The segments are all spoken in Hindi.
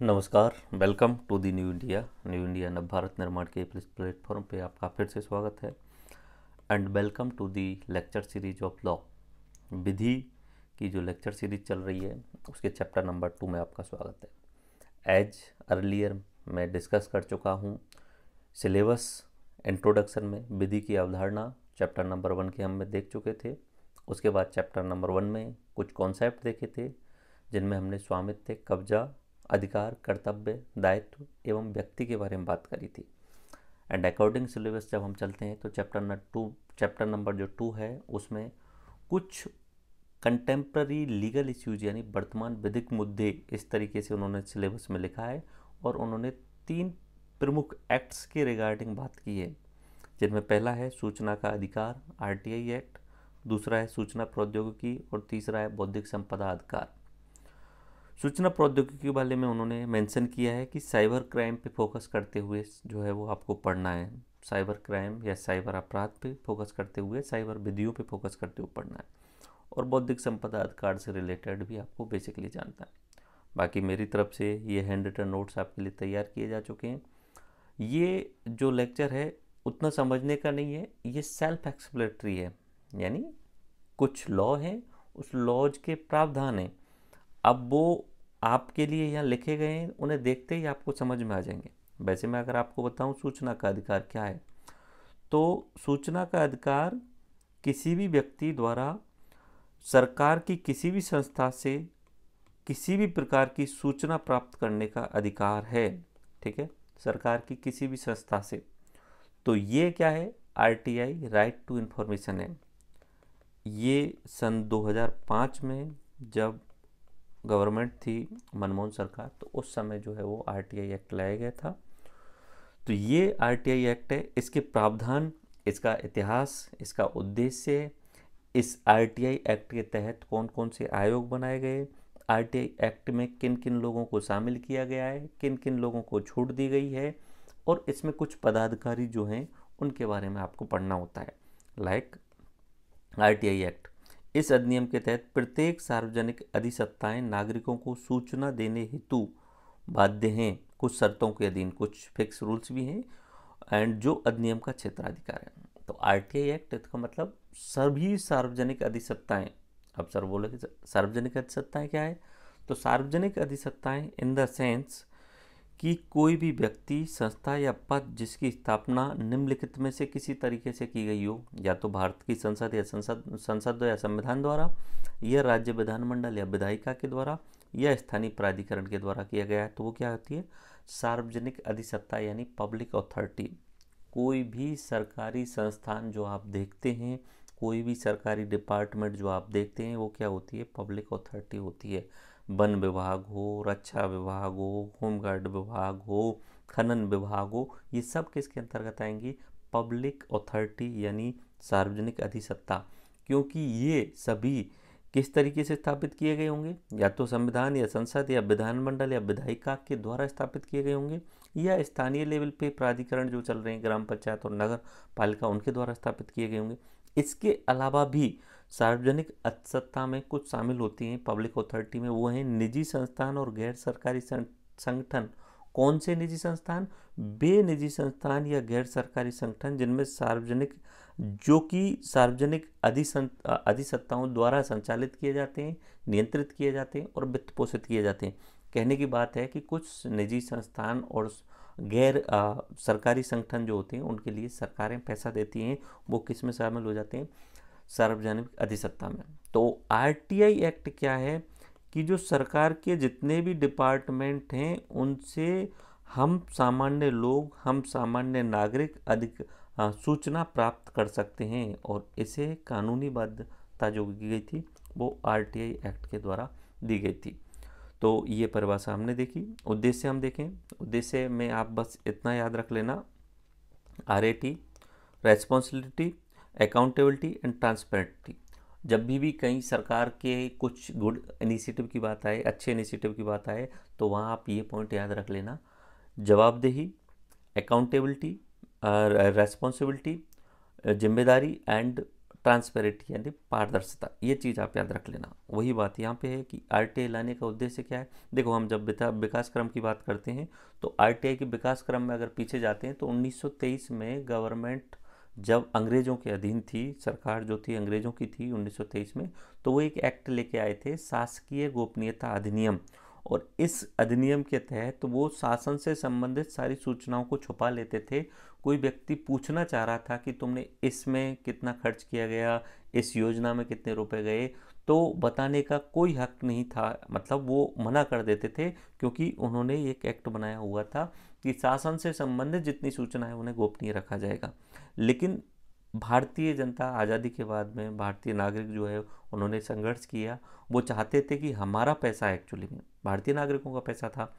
नमस्कार। Welcome to the new India नव भारत निर्माण के इस प्लेटफॉर्म पे आपका फिर से स्वागत है। And welcome to the lecture series of law. विधि की जो लेक्चर सीरीज चल रही है उसके चैप्टर नंबर 2 में आपका स्वागत है। एज अर्लियर मैं डिस्कस कर चुका हूँ सिलेबस इंट्रोडक्शन में विधि की अवधारणा चैप्टर नंबर 1 के हम देख चुके थे। उसके बाद चैप्टर नंबर 1 में कुछ कॉन्सेप्ट देखे थे जिनमें हमने स्वामित्व, कब्जा, अधिकार, कर्तव्य, दायित्व एवं व्यक्ति के बारे में बात करी थी। एंड अकॉर्डिंग सिलेबस जब हम चलते हैं तो चैप्टर नंबर जो 2 है उसमें कुछ कंटेम्प्ररी लीगल इश्यूज यानी वर्तमान विधिक मुद्दे इस तरीके से उन्होंने सिलेबस में लिखा है और उन्होंने 3 प्रमुख एक्ट्स के रिगार्डिंग बात की है, जिनमें पहला है सूचना का अधिकार आरटीआई एक्ट, दूसरा है सूचना प्रौद्योगिकी और तीसरा है बौद्धिक संपदा अधिकार। सूचना प्रौद्योगिकी वाले में उन्होंने मेंशन किया है कि साइबर क्राइम पे फोकस करते हुए जो है वो आपको पढ़ना है। साइबर क्राइम या साइबर अपराध पे फोकस करते हुए, साइबर विधियों पे फोकस करते हुए पढ़ना है और बौद्धिक संपदा अधिकार से रिलेटेड भी आपको बेसिकली जानना है। बाकी मेरी तरफ से ये हैंड रिटन नोट्स आपके लिए तैयार किए जा चुके हैं। ये जो लेक्चर है उतना समझने का नहीं है, ये सेल्फ एक्सप्लेटरी है, यानी कुछ लॉ हैं, उस लॉज के प्रावधान हैं, अब वो आपके लिए यहाँ लिखे गए हैं, उन्हें देखते ही आपको समझ में आ जाएंगे। वैसे मैं अगर आपको बताऊं सूचना का अधिकार क्या है, तो सूचना का अधिकार किसी भी व्यक्ति द्वारा सरकार की किसी भी संस्था से किसी भी प्रकार की सूचना प्राप्त करने का अधिकार है। ठीक है, सरकार की किसी भी संस्था से। तो ये क्या है, आरटीआई राइट टू इन्फॉर्मेशन है। ये सन 2005 में जब गवर्नमेंट थी मनमोहन सरकार, तो उस समय जो है वो आरटीआई एक्ट लाया गया था। तो ये आरटीआई एक्ट है, इसके प्रावधान, इसका इतिहास, इसका उद्देश्य, इस आरटीआई एक्ट के तहत कौन कौन से आयोग बनाए गए, आरटीआई एक्ट में किन किन लोगों को शामिल किया गया है, किन किन लोगों को छूट दी गई है, और इसमें कुछ पदाधिकारी जो हैं उनके बारे में आपको पढ़ना होता है। लाइक आरटीआई एक्ट, इस अधिनियम के तहत प्रत्येक सार्वजनिक अधिसत्ताएं नागरिकों को सूचना देने हेतु बाध्य हैं, कुछ शर्तों के अधीन, कुछ फिक्स रूल्स भी हैं, एंड जो अधिनियम का क्षेत्राधिकार है। तो आरटीआई एक्ट का मतलब सभी सार्वजनिक अधिसत्ताएं। अब सर बोले कि सार्वजनिक अधिसत्ताएं क्या है, तो सार्वजनिक अधिसत्ताएं इन द सेंस कि कोई भी व्यक्ति, संस्था या पद जिसकी स्थापना निम्नलिखित में से किसी तरीके से की गई हो, या तो भारत की संसद या संसद या संविधान द्वारा, या राज्य विधानमंडल या विधायिका के द्वारा, या स्थानीय प्राधिकरण के द्वारा किया गया है, तो वो क्या होती है, सार्वजनिक अधिसत्ता यानी पब्लिक अथॉरिटी। कोई भी सरकारी संस्थान जो आप देखते हैं, कोई भी सरकारी डिपार्टमेंट जो आप देखते हैं, वो क्या होती है, पब्लिक अथॉरिटी होती है। वन विभाग हो, रक्षा विभाग हो, होमगार्ड विभाग हो, खनन विभाग हो, ये सब किसके अंतर्गत आएंगी, पब्लिक अथॉरिटी यानी सार्वजनिक अधिसत्ता। क्योंकि ये सभी किस तरीके से स्थापित किए गए होंगे, या तो संविधान या संसद या विधानमंडल या विधायिका के द्वारा स्थापित किए गए होंगे, या स्थानीय लेवल पे प्राधिकरण जो चल रहे हैं, ग्राम पंचायत और नगर पालिका, उनके द्वारा स्थापित किए गए होंगे। इसके अलावा भी सार्वजनिक सत्ता में कुछ शामिल होती हैं पब्लिक अथॉरिटी में, वो हैं निजी संस्थान और गैर सरकारी संगठन। कौन से निजी संस्थान, वे निजी संस्थान या गैर सरकारी संगठन जिनमें सार्वजनिक, जो कि सार्वजनिक अधिसत्ताओं द्वारा संचालित किए जाते हैं, नियंत्रित किए जाते हैं और वित्त पोषित किए जाते हैं। कहने की बात है कि कुछ निजी संस्थान और गैर सरकारी संगठन जो होते हैं उनके लिए सरकारें पैसा देती हैं, वो किस में शामिल हो जाते हैं, सार्वजनिक अधिसत्ता में। तो आरटीआई एक्ट क्या है कि जो सरकार के जितने भी डिपार्टमेंट हैं उनसे हम सामान्य लोग, हम सामान्य नागरिक अधिक सूचना प्राप्त कर सकते हैं, और इसे कानूनी बाध्यता जो की गई थी वो आरटीआई एक्ट के द्वारा दी गई थी। तो ये परिभाषा हमने देखी। उद्देश्य हम देखें, उद्देश्य में आप बस इतना याद रख लेना, RAT, responsibility, accountability and transparency. जब भी कहीं सरकार के कुछ गुड इनिशिएटिव की बात आए, अच्छे इनिशिएटिव की बात आए, तो वहाँ आप ये पॉइंट याद रख लेना, जवाबदेही, अकाउंटेबिलिटी, रेस्पॉन्सिबिलिटी, जिम्मेदारी एंड ट्रांसपेरेंटी यानी पारदर्शिता, ये चीज़ आप याद रख लेना। वही बात यहाँ पे है कि आरटीआई लाने का उद्देश्य क्या है। देखो हम जब विकास क्रम की बात करते हैं तो आरटीआई के विकास क्रम में अगर पीछे जाते हैं तो 1923 में गवर्नमेंट जब अंग्रेज़ों के अधीन थी, सरकार जो थी अंग्रेज़ों की थी 1923 में, तो वो एक एक्ट लेके आए थे, शासकीय गोपनीयता अधिनियम। और इस अधिनियम के तहत तो वो शासन से संबंधित सारी सूचनाओं को छुपा लेते थे। कोई व्यक्ति पूछना चाह रहा था कि तुमने इसमें कितना खर्च किया गया, इस योजना में कितने रुपए गए, तो बताने का कोई हक नहीं था, मतलब वो मना कर देते थे, क्योंकि उन्होंने एक एक्ट बनाया हुआ था कि शासन से संबंधित जितनी सूचना है उन्हें गोपनीय रखा जाएगा। लेकिन भारतीय जनता आज़ादी के बाद में भारतीय नागरिक जो है उन्होंने संघर्ष किया। वो चाहते थे कि हमारा पैसा एक्चुअली में भारतीय नागरिकों का पैसा था,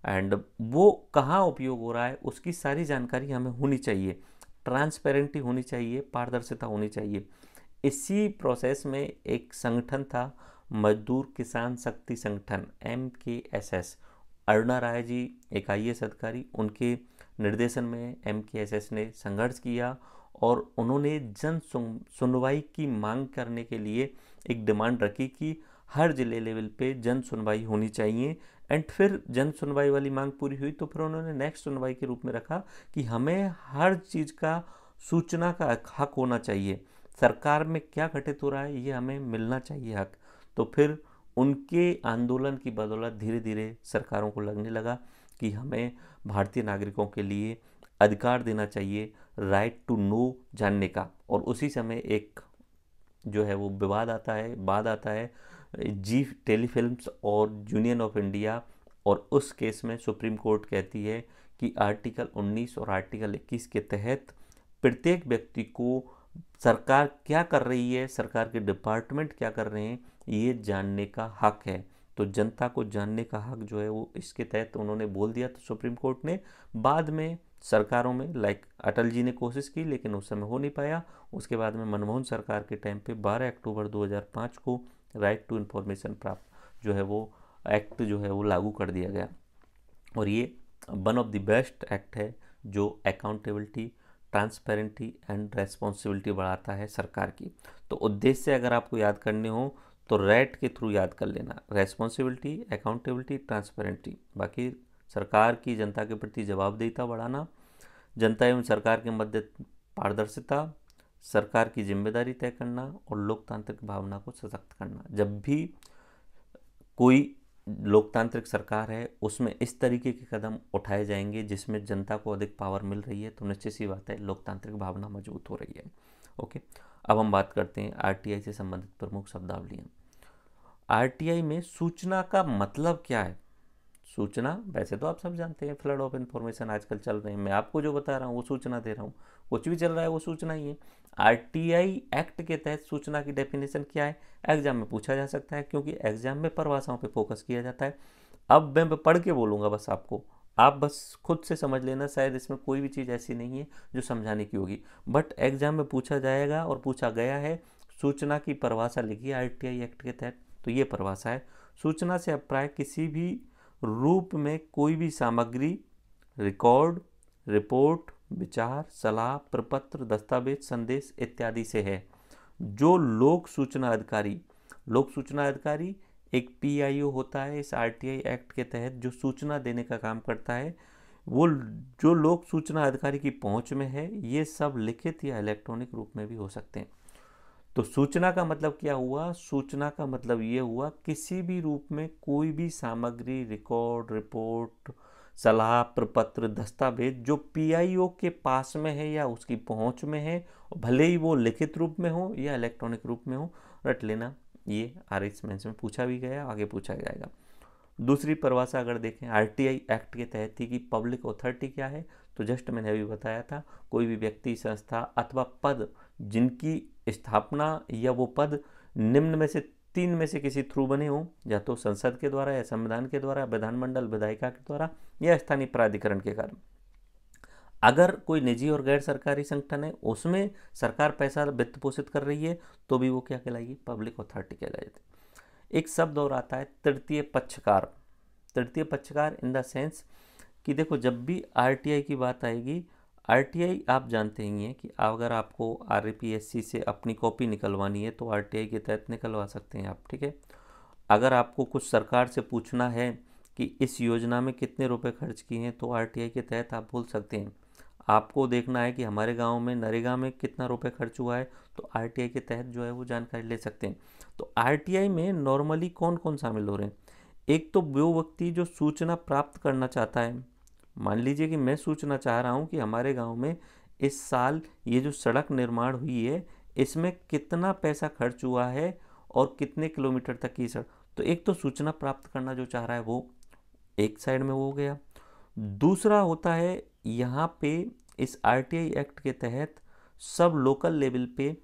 एंड वो कहाँ उपयोग हो रहा है उसकी सारी जानकारी हमें होनी चाहिए, ट्रांसपेरेंटी होनी चाहिए, पारदर्शिता होनी चाहिए। इसी प्रोसेस में एक संगठन था, मजदूर किसान शक्ति संगठन, MKSS। अरुणा राय जी एक IAS अधिकारी, उनके निर्देशन में MKSS ने संघर्ष किया और उन्होंने जन सुनवाई की मांग करने के लिए एक डिमांड रखी कि हर जिले लेवल पे जन सुनवाई होनी चाहिए। एंड फिर जन सुनवाई वाली मांग पूरी हुई तो फिर उन्होंने नेक्स्ट सुनवाई के रूप में रखा कि हमें हर चीज़ का सूचना का हक होना चाहिए, सरकार में क्या घटित हो रहा है ये हमें मिलना चाहिए हक। तो फिर उनके आंदोलन की बदौलत धीरे धीरे सरकारों को लगने लगा कि हमें भारतीय नागरिकों के लिए अधिकार देना चाहिए, राइट टू नो जानने का। और उसी समय एक जो है वो विवाद आता है, बाद आता है जी टेलीफिल्म्स और यूनियन ऑफ इंडिया, और उस केस में सुप्रीम कोर्ट कहती है कि आर्टिकल 19 और आर्टिकल 21 के तहत प्रत्येक व्यक्ति को सरकार क्या कर रही है, सरकार के डिपार्टमेंट क्या कर रहे हैं, ये जानने का हक है। तो जनता को जानने का हक जो है वो इसके तहत उन्होंने बोल दिया तो सुप्रीम कोर्ट ने। बाद में सरकारों में लाइक अटल जी ने कोशिश की लेकिन उस समय हो नहीं पाया। उसके बाद में मनमोहन सरकार के टाइम पे 12 अक्टूबर 2005 को राइट टू इन्फॉर्मेशन प्राप्त जो है वो एक्ट जो है वो लागू कर दिया गया। और ये one of the best act है जो अकाउंटेबिलिटी, ट्रांसपेरेंटी एंड रेस्पॉन्सिबिलिटी बढ़ाता है सरकार की। तो उद्देश्य अगर आपको याद करने हो तो रैट के थ्रू याद कर लेना, रेस्पॉन्सिबिलिटी, अकाउंटेबिलिटी, ट्रांसपेरेंटी। बाकी सरकार की जनता के प्रति जवाबदेहिता बढ़ाना, जनता एवं सरकार के मध्य पारदर्शिता, सरकार की जिम्मेदारी तय करना और लोकतांत्रिक भावना को सशक्त करना। जब भी कोई लोकतांत्रिक सरकार है उसमें इस तरीके के कदम उठाए जाएंगे जिसमें जनता को अधिक पावर मिल रही है तो निश्चित सी बात है लोकतांत्रिक भावना मजबूत हो रही है। ओके, अब हम बात करते हैं आरटीआई से संबंधित प्रमुख शब्दावलियाँ। आरटीआई में सूचना का मतलब क्या है। सूचना वैसे तो आप सब जानते हैं, फ्लड ऑफ इन्फॉर्मेशन आजकल चल रहे हैं, मैं आपको जो बता रहा हूँ वो सूचना दे रहा हूँ, कुछ भी चल रहा है वो सूचना ही है। आरटीआई एक्ट के तहत सूचना की डेफिनेशन क्या है, एग्जाम में पूछा जा सकता है क्योंकि एग्जाम में परिभाषाओं पे फोकस किया जाता है। अब मैं पढ़ के बोलूँगा बस आपको, आप बस खुद से समझ लेना, शायद इसमें कोई भी चीज़ ऐसी नहीं है जो समझाने की होगी, बट एग्जाम में पूछा जाएगा और पूछा गया है। सूचना की परिभाषा लिखी आरटीआई एक्ट के तहत, तो ये परिभाषा है, सूचना से अभिप्राय किसी भी रूप में कोई भी सामग्री, रिकॉर्ड, रिपोर्ट, विचार, सलाह, प्रपत्र, दस्तावेज, संदेश इत्यादि से है जो लोक सूचना अधिकारी, लोक सूचना अधिकारी एक पीआईओ होता है इस आरटीआई एक्ट के तहत जो सूचना देने का काम करता है, वो जो लोक सूचना अधिकारी की पहुंच में है। ये सब लिखित या इलेक्ट्रॉनिक रूप में भी हो सकते हैं। तो सूचना का मतलब क्या हुआ, सूचना का मतलब ये हुआ किसी भी रूप में कोई भी सामग्री, रिकॉर्ड, रिपोर्ट, सलाह, प्रपत्र, दस्तावेज जो पीआईओ के पास में है या उसकी पहुंच में है, भले ही वो लिखित रूप में हो या इलेक्ट्रॉनिक रूप में हो, रट लेना। ये आरएस मेंस में पूछा भी गया, आगे पूछा जाएगा। दूसरी परिभाषा अगर देखें आरटीआई एक्ट के तहत थी कि पब्लिक अथॉरिटी क्या है, तो जस्ट मैंने अभी बताया था, कोई भी व्यक्ति, संस्था अथवा पद जिनकी स्थापना या वो पद निम्न में से 3 में से किसी थ्रू बने हों, या तो संसद के द्वारा या संविधान के द्वारा, विधानमंडल, विधायिका के द्वारा या स्थानीय प्राधिकरण के कारण। अगर कोई निजी और गैर सरकारी संगठन है उसमें सरकार पैसा वित्त पोषित कर रही है तो भी वो क्या कहलाएगी, पब्लिक अथॉरिटी कहलाएगी। एक शब्द और आता है तृतीय पक्षकार। तृतीय पक्षकार इन द सेंस कि देखो जब भी आरटीआई की बात आएगी, आरटीआई आप जानते ही हैं कि अगर आपको आरपीएससी से अपनी कॉपी निकलवानी है तो आरटीआई के तहत निकलवा सकते हैं आप, ठीक है। अगर आपको कुछ सरकार से पूछना है कि इस योजना में कितने रुपए खर्च किए हैं तो आरटीआई के तहत आप बोल सकते हैं। आपको देखना है कि हमारे गांव में नरेगा में कितना रुपए खर्च हुआ है तो आरटीआई के तहत जो है वो जानकारी ले सकते हैं। तो आरटीआई में नॉर्मली कौन कौन शामिल हो रहे हैं? एक तो वो व्यक्ति जो सूचना प्राप्त करना चाहता है। मान लीजिए कि मैं सूचना चाह रहा हूँ कि हमारे गांव में इस साल ये जो सड़क निर्माण हुई है इसमें कितना पैसा खर्च हुआ है और कितने किलोमीटर तक की सड़क। तो एक तो सूचना प्राप्त करना जो चाह रहा है वो एक साइड में वो हो गया। दूसरा होता है यहाँ पे इस आरटीआई एक्ट के तहत सब लोकल लेवल पे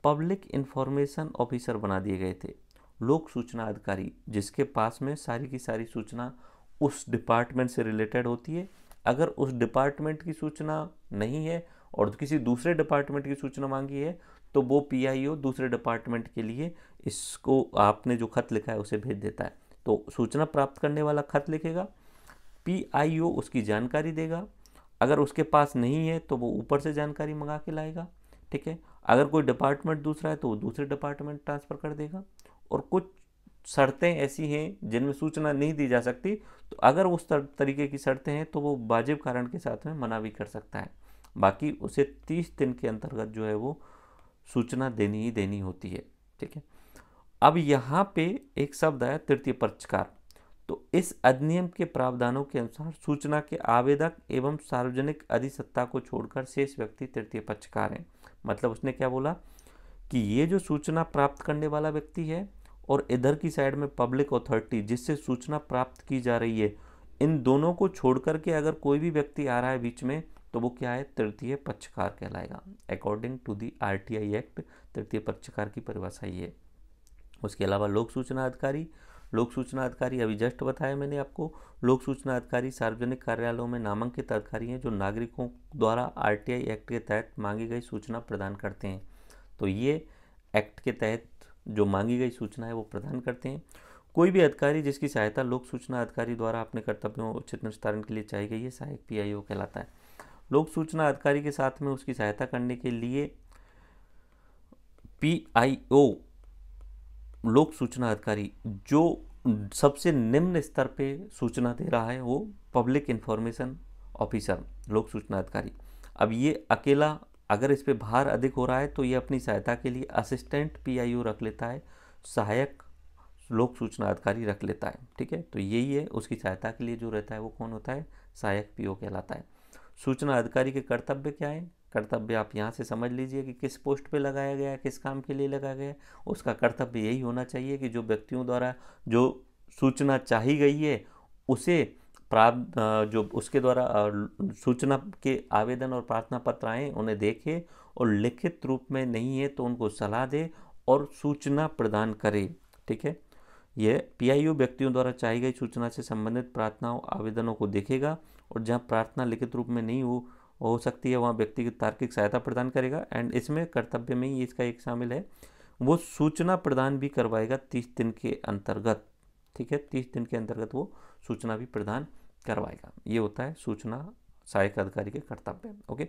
पब्लिक इंफॉर्मेशन ऑफिसर बना दिए गए थे, लोक सूचना अधिकारी, जिसके पास में सारी की सारी सूचना उस डिपार्टमेंट से रिलेटेड होती है। अगर उस डिपार्टमेंट की सूचना नहीं है और किसी दूसरे डिपार्टमेंट की सूचना मांगी है तो वो पीआईओ दूसरे डिपार्टमेंट के लिए इसको आपने जो खत लिखा है उसे भेज देता है। तो सूचना प्राप्त करने वाला खत लिखेगा, पीआईओ उसकी जानकारी देगा। अगर उसके पास नहीं है तो वो ऊपर से जानकारी मंगा के लाएगा, ठीक है। अगर कोई डिपार्टमेंट दूसरा है तो वो दूसरे डिपार्टमेंट ट्रांसफ़र कर देगा। और कुछ शर्तें ऐसी हैं जिनमें सूचना नहीं दी जा सकती, तो अगर उस तरीके की शर्तें हैं तो वो वाजिब कारण के साथ में मना भी कर सकता है। बाकी उसे 30 दिन के अंतर्गत जो है वो सूचना देनी ही देनी होती है, ठीक है। अब यहाँ पे एक शब्द आया तृतीय पक्षकार। तो इस अधिनियम के प्रावधानों के अनुसार सूचना के आवेदक एवं सार्वजनिक अधिसत्ता को छोड़कर शेष व्यक्ति तृतीय पक्षकार हैं। मतलब उसने क्या बोला कि ये जो सूचना प्राप्त करने वाला व्यक्ति है और इधर की साइड में पब्लिक अथॉरिटी जिससे सूचना प्राप्त की जा रही है, इन दोनों को छोड़ करके अगर कोई भी व्यक्ति आ रहा है बीच में तो वो क्या है? तृतीय पक्षकार कहलाएगा। According to the RTI act तृतीय पक्षकार की परिभाषा ये है। उसके अलावा लोक सूचना अधिकारी, लोक सूचना अधिकारी अभी जस्ट बताया मैंने आपको। लोक सूचना अधिकारी सार्वजनिक कार्यालयों में नामांकित अधिकारी हैं जो नागरिकों द्वारा आरटीआई एक्ट के तहत मांगी गई सूचना प्रदान करते हैं। तो ये एक्ट के तहत जो मांगी गई सूचना है वो प्रदान करते हैं। कोई भी अधिकारी जिसकी सहायता लोक सूचना अधिकारी द्वारा अपने कर्तव्यों उचित निस्तारण के लिए चाहिए गई है सहायक पीआईओ कहलाता है। लोक सूचना अधिकारी के साथ में उसकी सहायता करने के लिए पीआईओ लोक सूचना अधिकारी जो सबसे निम्न स्तर पे सूचना दे रहा है वो पब्लिक इंफॉर्मेशन ऑफिसर लोक सूचना अधिकारी। अब ये अकेला अगर इस पे भार अधिक हो रहा है तो ये अपनी सहायता के लिए असिस्टेंट पीआईओ रख लेता है, सहायक लोक सूचना अधिकारी रख लेता है, ठीक है। तो यही है उसकी सहायता के लिए जो रहता है वो कौन होता है? सहायक पीओ कहलाता है। सूचना अधिकारी के कर्तव्य क्या है? कर्तव्य आप यहाँ से समझ लीजिए कि किस पोस्ट पे लगाया गया है, किस काम के लिए लगाया गया है। उसका कर्तव्य यही होना चाहिए कि जो व्यक्तियों द्वारा जो सूचना चाही गई है उसे प्राप्त जो उसके द्वारा सूचना के आवेदन और प्रार्थना पत्र आए उन्हें देखे और लिखित रूप में नहीं है तो उनको सलाह दे और सूचना प्रदान करे, ठीक है। यह पीआईओ व्यक्तियों द्वारा चाही गई सूचना से संबंधित प्रार्थनाओं आवेदनों को देखेगा और जहां प्रार्थना लिखित रूप में नहीं हो सकती है वहाँ व्यक्ति की तार्किक सहायता प्रदान करेगा। एंड इसमें कर्तव्य में ही इसका एक शामिल है, वो सूचना प्रदान भी करवाएगा 30 दिन के अंतर्गत, ठीक है। 30 दिन के अंतर्गत वो सूचना भी प्रदान करवाएगा। ये होता है सूचना सहायक अधिकारी के कर्तव्य। ओके,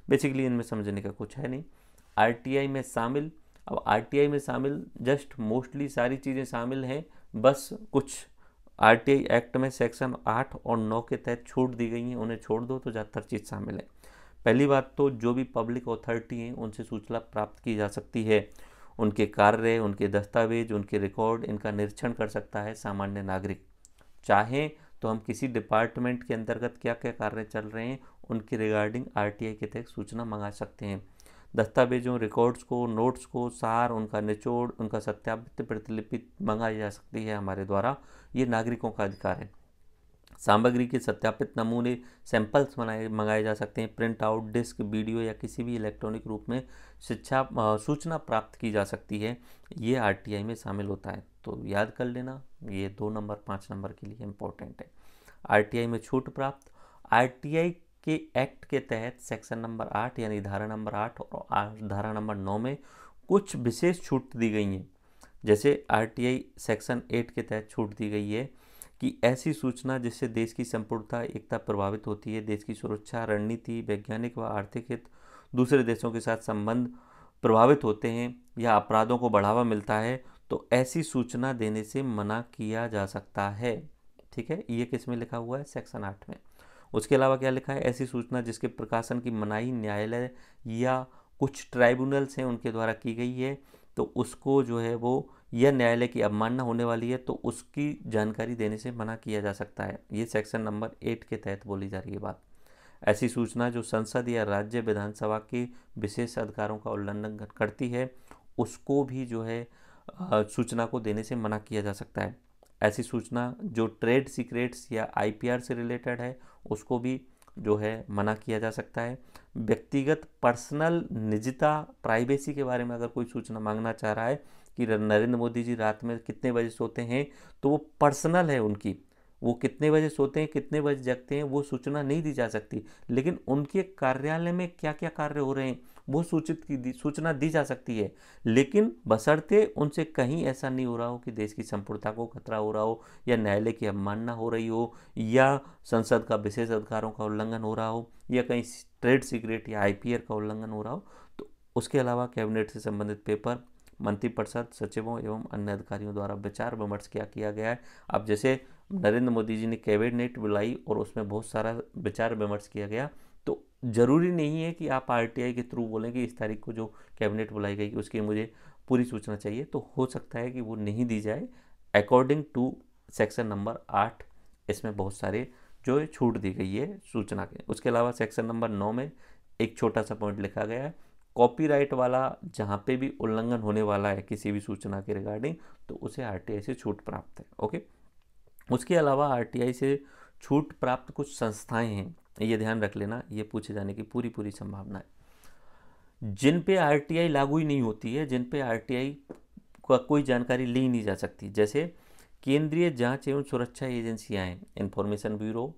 बेसिकली इनमें समझने का कुछ है नहीं। आरटीआई में शामिल, अब आरटीआई में शामिल जस्ट मोस्टली सारी चीज़ें शामिल हैं, बस कुछ आरटीआई एक्ट में सेक्शन 8 और 9 के तहत छूट दी गई हैं, उन्हें छोड़ दो तो ज़्यादातर चीज़ शामिल है। पहली बात तो जो भी पब्लिक अथॉरिटी हैं उनसे सूचना प्राप्त की जा सकती है, उनके कार्य, उनके दस्तावेज, उनके रिकॉर्ड, इनका निरीक्षण कर सकता है सामान्य नागरिक। चाहे तो हम किसी डिपार्टमेंट के अंतर्गत क्या क्या कार्य चल रहे हैं उनके रिगार्डिंग आरटीआई के तहत सूचना मंगा सकते हैं। दस्तावेजों, रिकॉर्ड्स को, नोट्स को, सार, उनका निचोड़, उनका सत्यापित प्रतिलिपि मंगाई जा सकती है हमारे द्वारा। ये नागरिकों का अधिकार है। सामग्री के सत्यापित नमूने, सैंपल्स मंगाए जा सकते हैं। प्रिंट आउट, डिस्क, वीडियो या किसी भी इलेक्ट्रॉनिक रूप में सूचना प्राप्त की जा सकती है। ये आरटीआई में शामिल होता है, तो याद कर लेना, ये 2 नंबर 5 नंबर के लिए इम्पोर्टेंट है। आरटीआई में छूट प्राप्त, आरटीआई के एक्ट के तहत सेक्शन नंबर 8 यानी धारा नंबर 8 और धारा नंबर 9 में कुछ विशेष छूट दी गई हैं। जैसे आरटीआई सेक्शन 8 के तहत छूट दी गई है कि ऐसी सूचना जिससे देश की संपूर्णता एकता प्रभावित होती है, देश की सुरक्षा, रणनीति, वैज्ञानिक व आर्थिक हित, दूसरे देशों के साथ संबंध प्रभावित होते हैं या अपराधों को बढ़ावा मिलता है, तो ऐसी सूचना देने से मना किया जा सकता है। ठीक है, ये किस में लिखा हुआ है? सेक्शन 8 में। उसके अलावा क्या लिखा है? ऐसी सूचना जिसके प्रकाशन की मनाही न्यायालय या कुछ ट्राइब्यूनल्स हैं उनके द्वारा की गई है, तो उसको जो है वो, यह न्यायालय की अवमानना होने वाली है तो उसकी जानकारी देने से मना किया जा सकता है। ये सेक्शन नंबर 8 के तहत बोली जा रही है बात। ऐसी सूचना जो संसद या राज्य विधानसभा के विशेष अधिकारों का उल्लंघन करती है, उसको भी जो है सूचना को देने से मना किया जा सकता है। ऐसी सूचना जो ट्रेड सीक्रेट्स या आईपीआर से रिलेटेड है, उसको भी जो है मना किया जा सकता है। व्यक्तिगत पर्सनल निजता, प्राइवेसी के बारे में अगर कोई सूचना मांगना चाह रहा है कि नरेंद्र मोदी जी रात में कितने बजे सोते हैं, तो वो पर्सनल है उनकी, वो कितने बजे सोते हैं, कितने बजे जगते हैं, वो सूचना नहीं दी जा सकती। लेकिन उनके कार्यालय में क्या क्या कार्य हो रहे हैं वो सूचना दी जा सकती है, लेकिन बशर्ते उनसे कहीं ऐसा नहीं हो रहा हो कि देश की संप्रभुता को खतरा हो रहा हो, या न्यायालय की अवमानना हो रही हो, या संसद का विशेष अधिकारों का उल्लंघन हो रहा हो, या कहीं ट्रेड सीक्रेट या आईपीआर का उल्लंघन हो रहा हो। तो उसके अलावा कैबिनेट से संबंधित पेपर मंत्रिपरिषद, सचिवों एवं अन्य अधिकारियों द्वारा विचार विमर्श किया गया है। अब जैसे नरेंद्र मोदी जी ने कैबिनेट बुलाई और उसमें बहुत सारा विचार विमर्श किया गया, तो ज़रूरी नहीं है कि आप आरटीआई के थ्रू बोलें कि इस तारीख को जो कैबिनेट बुलाई गई उसकी मुझे पूरी सूचना चाहिए, तो हो सकता है कि वो नहीं दी जाए अकॉर्डिंग टू सेक्शन नंबर 8। इसमें बहुत सारे जो है छूट दी गई है सूचना के। उसके अलावा सेक्शन नंबर 9 में एक छोटा सा पॉइंट लिखा गया है, कॉपीराइट वाला जहाँ पे भी उल्लंघन होने वाला है किसी भी सूचना के रिगार्डिंग, तो उसे आरटीआई से छूट प्राप्त है। ओके, उसके अलावा आरटीआई से छूट प्राप्त कुछ संस्थाएं हैं, ये ध्यान रख लेना, ये पूछे जाने की पूरी संभावना है। जिन पे आरटीआई लागू ही नहीं होती है, जिन पे आरटीआई का कोई जानकारी ली नहीं जा सकती, जैसे केंद्रीय जांच एवं सुरक्षा एजेंसियां हैं, इंफॉर्मेशन ब्यूरो,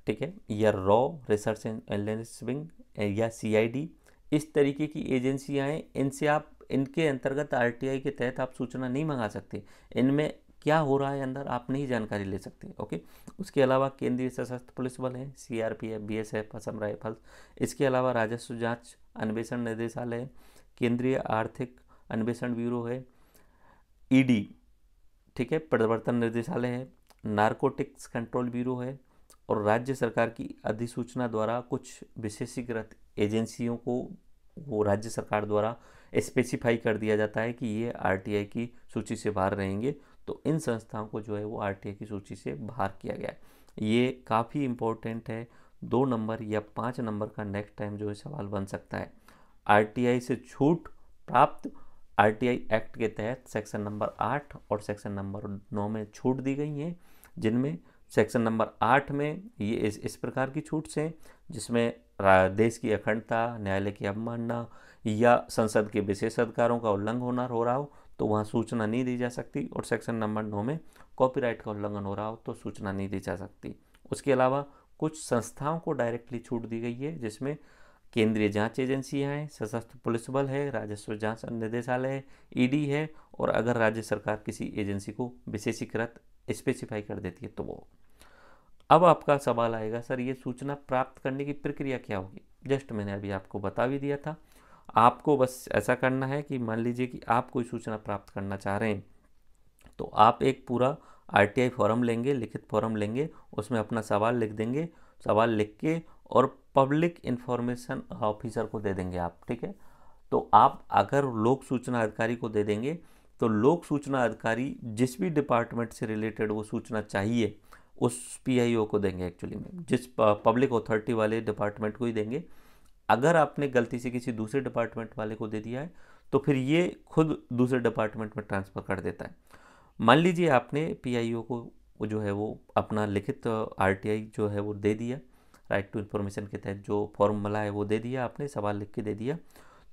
ठीक है, या raw research and analysis wing, या सीआईडी, इस तरीके की एजेंसियां हैं। इनसे आप, इनके अंतर्गत आरटीआई के तहत आप सूचना नहीं मंगा सकते, इनमें क्या हो रहा है अंदर आप नहीं जानकारी ले सकते। ओके, उसके अलावा केंद्रीय सशस्त्र पुलिस बल है, सीआरपीएफ, बीएसएफ, असम राइफल्स। इसके अलावा राजस्व जांच अन्वेषण निदेशालय, केंद्रीय आर्थिक अन्वेषण ब्यूरो है, ईडी, ठीक है, प्रवर्तन निर्देशालय है, नारकोटिक्स कंट्रोल ब्यूरो है, और राज्य सरकार की अधिसूचना द्वारा कुछ विशेषीकृत एजेंसियों को वो राज्य सरकार द्वारा स्पेसिफाई कर दिया जाता है कि ये आरटीआई की सूची से बाहर रहेंगे, तो इन संस्थाओं को जो है वो आरटीआई की सूची से बाहर किया गया है। ये काफ़ी इम्पोर्टेंट है, 2 नंबर या 5 नंबर का नेक्स्ट टाइम जो है सवाल बन सकता है। आरटीआई से छूट प्राप्त, आरटीआई एक्ट के तहत सेक्शन नंबर 8 और सेक्शन नंबर 9 में छूट दी गई हैं, जिनमें सेक्शन नंबर 8 में ये इस प्रकार की छूट से, जिसमें देश की अखंडता, न्यायालय की अवमानना या संसद के विशेष अधिकारों का उल्लंघन हो रहा हो तो वहाँ सूचना नहीं दी जा सकती, और सेक्शन नंबर 9 में कॉपीराइट का उल्लंघन हो रहा हो तो सूचना नहीं दी जा सकती। उसके अलावा कुछ संस्थाओं को डायरेक्टली छूट दी गई है, जिसमें केंद्रीय जांच एजेंसियां हैं, सशस्त्र पुलिस बल है, राजस्व जांच निदेशालय है, ईडी है, और अगर राज्य सरकार किसी एजेंसी को विशेषीकृत स्पेसिफाई कर देती है तो वो। अब आपका सवाल आएगा, सर ये सूचना प्राप्त करने की प्रक्रिया क्या होगी? जस्ट मैंने अभी आपको बता भी दिया था। आपको बस ऐसा करना है कि मान लीजिए कि आप कोई सूचना प्राप्त करना चाह रहे हैं, तो आप एक पूरा आरटीआई फॉर्म लेंगे, लिखित फॉर्म लेंगे, उसमें अपना सवाल लिख देंगे, सवाल लिख के और पब्लिक इंफॉर्मेशन ऑफिसर को दे देंगे आप, ठीक है। तो आप अगर लोक सूचना अधिकारी को दे देंगे तो लोक सूचना अधिकारी जिस भी डिपार्टमेंट से रिलेटेड वो सूचना चाहिए उस पीआईओ को देंगे, एक्चुअली में जिस पब्लिक अथॉरिटी वाले डिपार्टमेंट को ही देंगे। अगर आपने गलती से किसी दूसरे डिपार्टमेंट वाले को दे दिया है तो फिर ये खुद दूसरे डिपार्टमेंट में ट्रांसफ़र कर देता है। मान लीजिए आपने पीआईओ को वो जो है वो अपना लिखित आरटीआई जो है वो दे दिया, राइट टू इन्फॉर्मेशन के तहत जो फॉर्मूला है वो दे दिया, आपने सवाल लिख के दे दिया,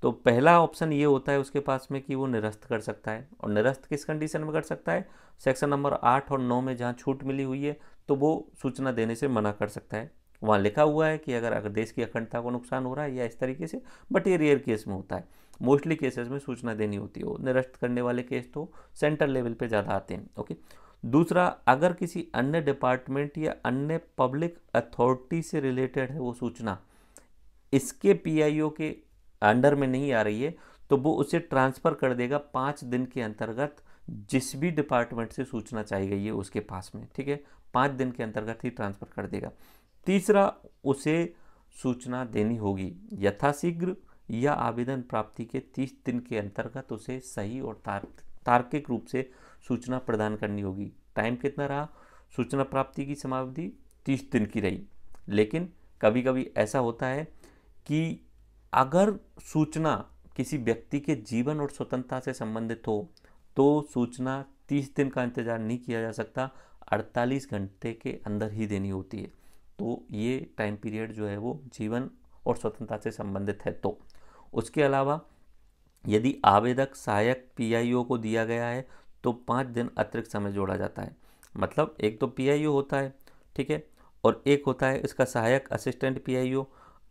तो पहला ऑप्शन ये होता है उसके पास में कि वो निरस्त कर सकता है। और निरस्त किस कंडीशन में कर सकता है? सेक्शन नंबर 8 और 9 में जहाँ छूट मिली हुई है तो वो सूचना देने से मना कर सकता है। वहाँ लिखा हुआ है कि अगर देश की अखंडता को नुकसान हो रहा है या इस तरीके से, बट ये रेयर केस में होता है, मोस्टली केसेस में सूचना देनी होती है। वो निरस्त करने वाले केस तो सेंट्रल लेवल पे ज़्यादा आते हैं। ओके, दूसरा, अगर किसी अन्य डिपार्टमेंट या अन्य पब्लिक अथॉरिटी से रिलेटेड है वो सूचना, इसके पीआईओ के अंडर में नहीं आ रही है, तो वो उसे ट्रांसफ़र कर देगा 5 दिन के अंतर्गत, जिस भी डिपार्टमेंट से सूचना चाहिए गई है उसके पास में, ठीक है, 5 दिन के अंतर्गत ही ट्रांसफ़र कर देगा। तीसरा, उसे सूचना देनी होगी यथाशीघ्र या आवेदन प्राप्ति के 30 दिन के अंतर्गत उसे सही और तार्किक रूप से सूचना प्रदान करनी होगी। टाइम कितना रहा? सूचना प्राप्ति की समावधि 30 दिन की रही। लेकिन कभी कभी ऐसा होता है कि अगर सूचना किसी व्यक्ति के जीवन और स्वतंत्रता से संबंधित हो तो सूचना 30 दिन का इंतज़ार नहीं किया जा सकता, 48 घंटे के अंदर ही देनी होती है। तो ये टाइम पीरियड जो है वो जीवन और स्वतंत्रता से संबंधित है। तो उसके अलावा यदि आवेदक सहायक पीआईओ को दिया गया है तो 5 दिन अतिरिक्त समय जोड़ा जाता है। मतलब एक तो पीआईओ होता है, ठीक है, और एक होता है इसका सहायक असिस्टेंट पीआईओ।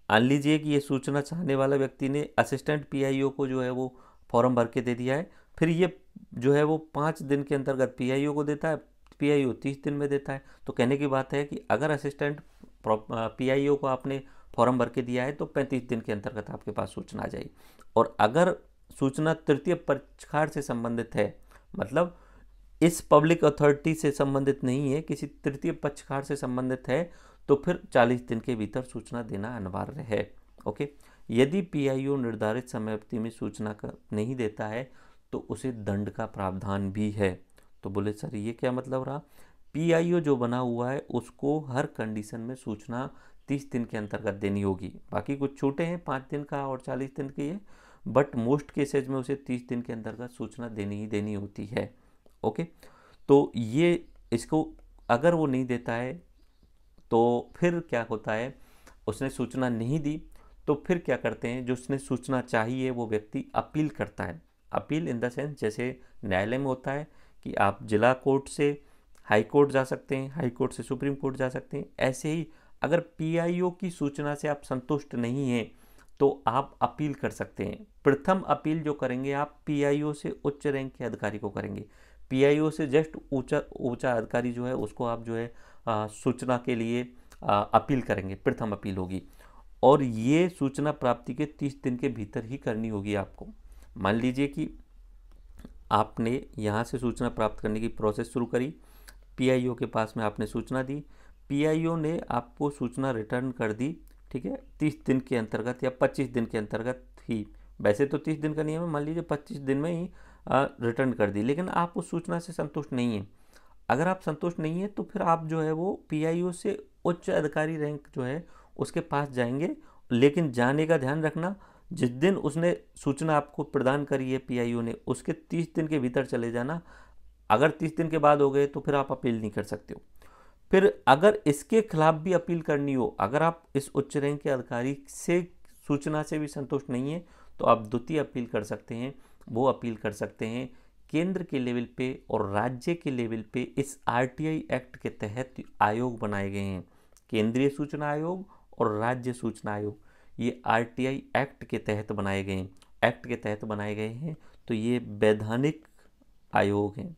मान लीजिए कि ये सूचना चाहने वाला व्यक्ति ने असिस्टेंट पीआईओ को जो है वो फॉर्म भर के दे दिया है, फिर ये जो है वो 5 दिन के अंतर्गत पीआईओ को देता है, पीआईओ 30 दिन में देता है। तो कहने की बात है कि अगर असिस्टेंट पीआईओ को आपने फॉर्म भर के दिया है तो 35 दिन के अंतर्गत आपके पास सूचना आ जाएगी। और अगर सूचना तृतीय पक्षकार से संबंधित है, मतलब इस पब्लिक अथॉरिटी से संबंधित नहीं है, किसी तृतीय पक्षकार से संबंधित है, तो फिर 40 दिन के भीतर सूचना देना अनिवार्य है। ओके, यदि पीआईओ निर्धारित समय अवधि में सूचना नहीं देता है तो उसे दंड का प्रावधान भी है। तो बोले सर ये क्या मतलब रहा? पीआईओ जो बना हुआ है उसको हर कंडीशन में सूचना 30 दिन के अंतर्गत देनी होगी। बाकी कुछ छूटे हैं 5 दिन का और 40 दिन की है, बट मोस्ट केसेज में उसे 30 दिन के अंतर्गत सूचना देनी ही देनी होती है। ओके, तो ये इसको अगर वो नहीं देता है तो फिर क्या होता है, उसने सूचना नहीं दी तो फिर क्या करते हैं, जो उसने सूचना चाहिए वो व्यक्ति अपील करता है। अपील इन द सेंस जैसे न्यायालय में होता है कि आप जिला कोर्ट से हाई कोर्ट जा सकते हैं, हाई कोर्ट से सुप्रीम कोर्ट जा सकते हैं, ऐसे ही अगर पीआईओ की सूचना से आप संतुष्ट नहीं हैं तो आप अपील कर सकते हैं। प्रथम अपील जो करेंगे आप पीआईओ से उच्च रैंक के अधिकारी को करेंगे। पीआईओ से जस्ट ऊंचा अधिकारी जो है उसको आप जो है सूचना के लिए अपील करेंगे, प्रथम अपील होगी। और ये सूचना प्राप्ति के 30 दिन के भीतर ही करनी होगी आपको। मान लीजिए कि आपने यहाँ से सूचना प्राप्त करने की प्रोसेस शुरू करी, पीआईओ के पास में आपने सूचना दी, पीआईओ ने आपको सूचना रिटर्न कर दी, ठीक है, 30 दिन के अंतर्गत या 25 दिन के अंतर्गत ही। वैसे तो 30 दिन का नियम है, मान लीजिए 25 दिन में ही रिटर्न कर दी, लेकिन आप उस सूचना से संतुष्ट नहीं हैं। अगर आप संतुष्ट नहीं है तो फिर आप जो है वो पीआईओ से उच्च अधिकारी रैंक जो है उसके पास जाएंगे। लेकिन जाने का ध्यान रखना, जिस दिन उसने सूचना आपको प्रदान करी है पीआईओ ने, उसके 30 दिन के भीतर चले जाना। अगर 30 दिन के बाद हो गए तो फिर आप अपील नहीं कर सकते हो। फिर अगर इसके खिलाफ भी अपील करनी हो, अगर आप इस उच्च रैंक के अधिकारी से सूचना से भी संतुष्ट नहीं है तो आप द्वितीय अपील कर सकते हैं। वो अपील कर सकते हैं केंद्र के लेवल पे और राज्य के लेवल पे। इस आरटीआई एक्ट के तहत आयोग बनाए गए हैं, केंद्रीय सूचना आयोग और राज्य सूचना आयोग। ये आरटीआई एक्ट के तहत बनाए गए हैं, एक्ट के तहत बनाए गए हैं। तो ये वैधानिक आयोग हैं,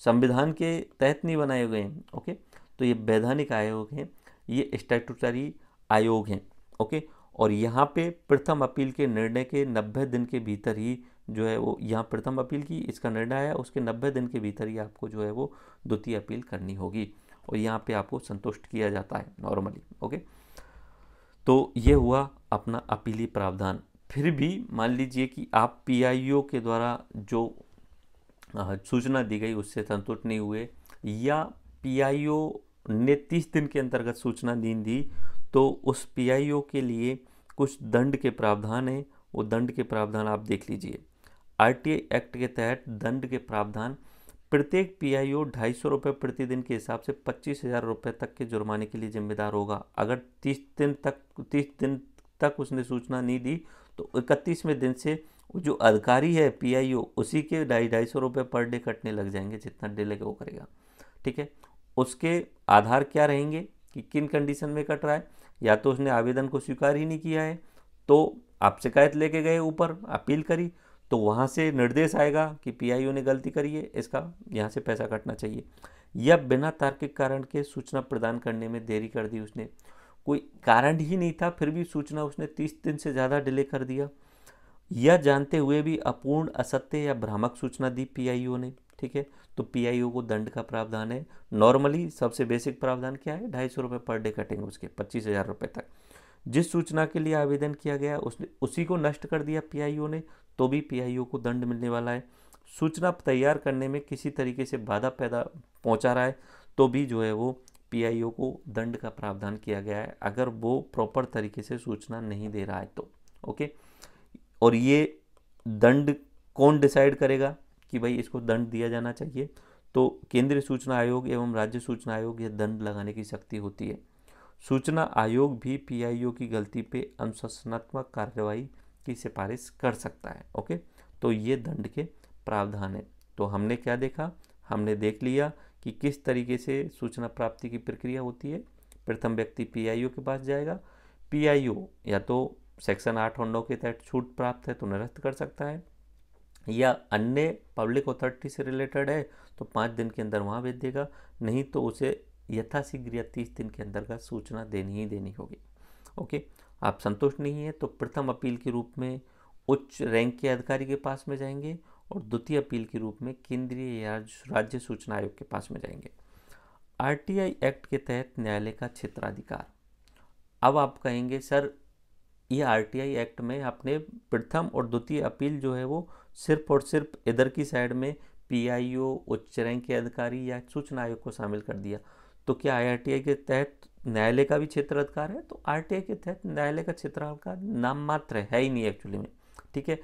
संविधान के तहत नहीं बनाए गए हैं। ओके, तो ये वैधानिक आयोग हैं, ये स्टैट्यूटरी आयोग हैं। ओके, और यहाँ पे प्रथम अपील के निर्णय के 90 दिन के भीतर ही जो है वो, यहाँ प्रथम अपील की इसका निर्णय आया, उसके 90 दिन के भीतर ही आपको जो है वो द्वितीय अपील करनी होगी और यहाँ पे आपको संतुष्ट किया जाता है नॉर्मली। ओके, तो ये हुआ अपना अपीली प्रावधान। फिर भी मान लीजिए कि आप पीआईओ के द्वारा जो सूचना दी गई उससे संतुष्ट नहीं हुए, या पीआईओ ने 30 दिन के अंतर्गत सूचना नहीं दी, तो उस पीआईओ के लिए कुछ दंड के प्रावधान हैं। वो दंड के प्रावधान आप देख लीजिए। आरटीआई एक्ट के तहत दंड के प्रावधान, प्रत्येक पीआईओ 250 रुपये प्रतिदिन के हिसाब से 25,000 रुपये तक के जुर्माने के लिए जिम्मेदार होगा। अगर 30 दिन तक उसने सूचना नहीं दी तो 31वें दिन से जो अधिकारी है पीआईओ उसी के 250 रुपये पर डे कटने लग जाएंगे, जितना डिले वो करेगा। ठीक है, उसके आधार क्या रहेंगे कि किन कंडीशन में कट रहा है। या तो उसने आवेदन को स्वीकार ही नहीं किया है, तो आप शिकायत लेके गए ऊपर, अपील करी, तो वहाँ से निर्देश आएगा कि पीआईओ ने गलती करी है, इसका यहाँ से पैसा कटना चाहिए। या बिना तार्किक कारण के सूचना प्रदान करने में देरी कर दी उसने, कोई कारण ही नहीं था फिर भी सूचना उसने 30 दिन से ज़्यादा डिले कर दिया, या जानते हुए भी अपूर्ण, असत्य या भ्रामक सूचना दी पीआईओ ने, ठीक है, तो पीआईओ को दंड का प्रावधान है। नॉर्मली सबसे बेसिक प्रावधान क्या है, 250 रुपये पर डे कटेंगे उसके, 25,000 रुपये तक। जिस सूचना के लिए आवेदन किया गया उसने उसी को नष्ट कर दिया पीआईओ ने, तो भी पीआईओ को दंड मिलने वाला है। सूचना तैयार करने में किसी तरीके से बाधा पैदा पहुंचा रहा है तो भी जो है वो पीआईओ को दंड का प्रावधान किया गया है, अगर वो प्रॉपर तरीके से सूचना नहीं दे रहा है तो। ओके, और ये दंड कौन डिसाइड करेगा कि भाई इसको दंड दिया जाना चाहिए, तो केंद्रीय सूचना आयोग एवं राज्य सूचना आयोग, ये दंड लगाने की शक्ति होती है। सूचना आयोग भी पीआईओ की गलती पे अनुशासनात्मक कार्रवाई की सिफारिश कर सकता है। ओके, तो ये दंड के प्रावधान है। तो हमने क्या देखा, हमने देख लिया कि किस तरीके से सूचना प्राप्ति की प्रक्रिया होती है। प्रथम व्यक्ति पीआईओ के पास जाएगा, पीआईओ या तो सेक्शन 8 और 9 के तहत छूट प्राप्त है तो निरस्त कर सकता है, या अन्य पब्लिक अथॉरिटी से रिलेटेड है तो 5 दिन के अंदर वहाँ भेज देगा, नहीं तो उसे यथाशीघ्र या 30 दिन के अंदर का सूचना देनी ही देनी होगी। ओके, आप संतुष्ट नहीं है तो प्रथम अपील के रूप में उच्च रैंक के अधिकारी के पास में जाएंगे और द्वितीय अपील के रूप में केंद्रीय या राज्य सूचना आयोग के पास में जाएंगे। आरटीआई एक्ट के तहत न्यायालय का क्षेत्राधिकार। अब आप कहेंगे सर ये आरटीआई एक्ट में आपने प्रथम और द्वितीय अपील जो है वो सिर्फ और सिर्फ इधर की साइड में पीआईओ, उच्च रैंक के अधिकारी या सूचना आयोग को शामिल कर दिया, तो क्या आरटीआई के तहत न्यायालय का भी क्षेत्राधिकार है? तो आरटीआई के तहत न्यायालय का क्षेत्राधिकार नाम मात्र है ही नहीं एक्चुअली में, ठीक है।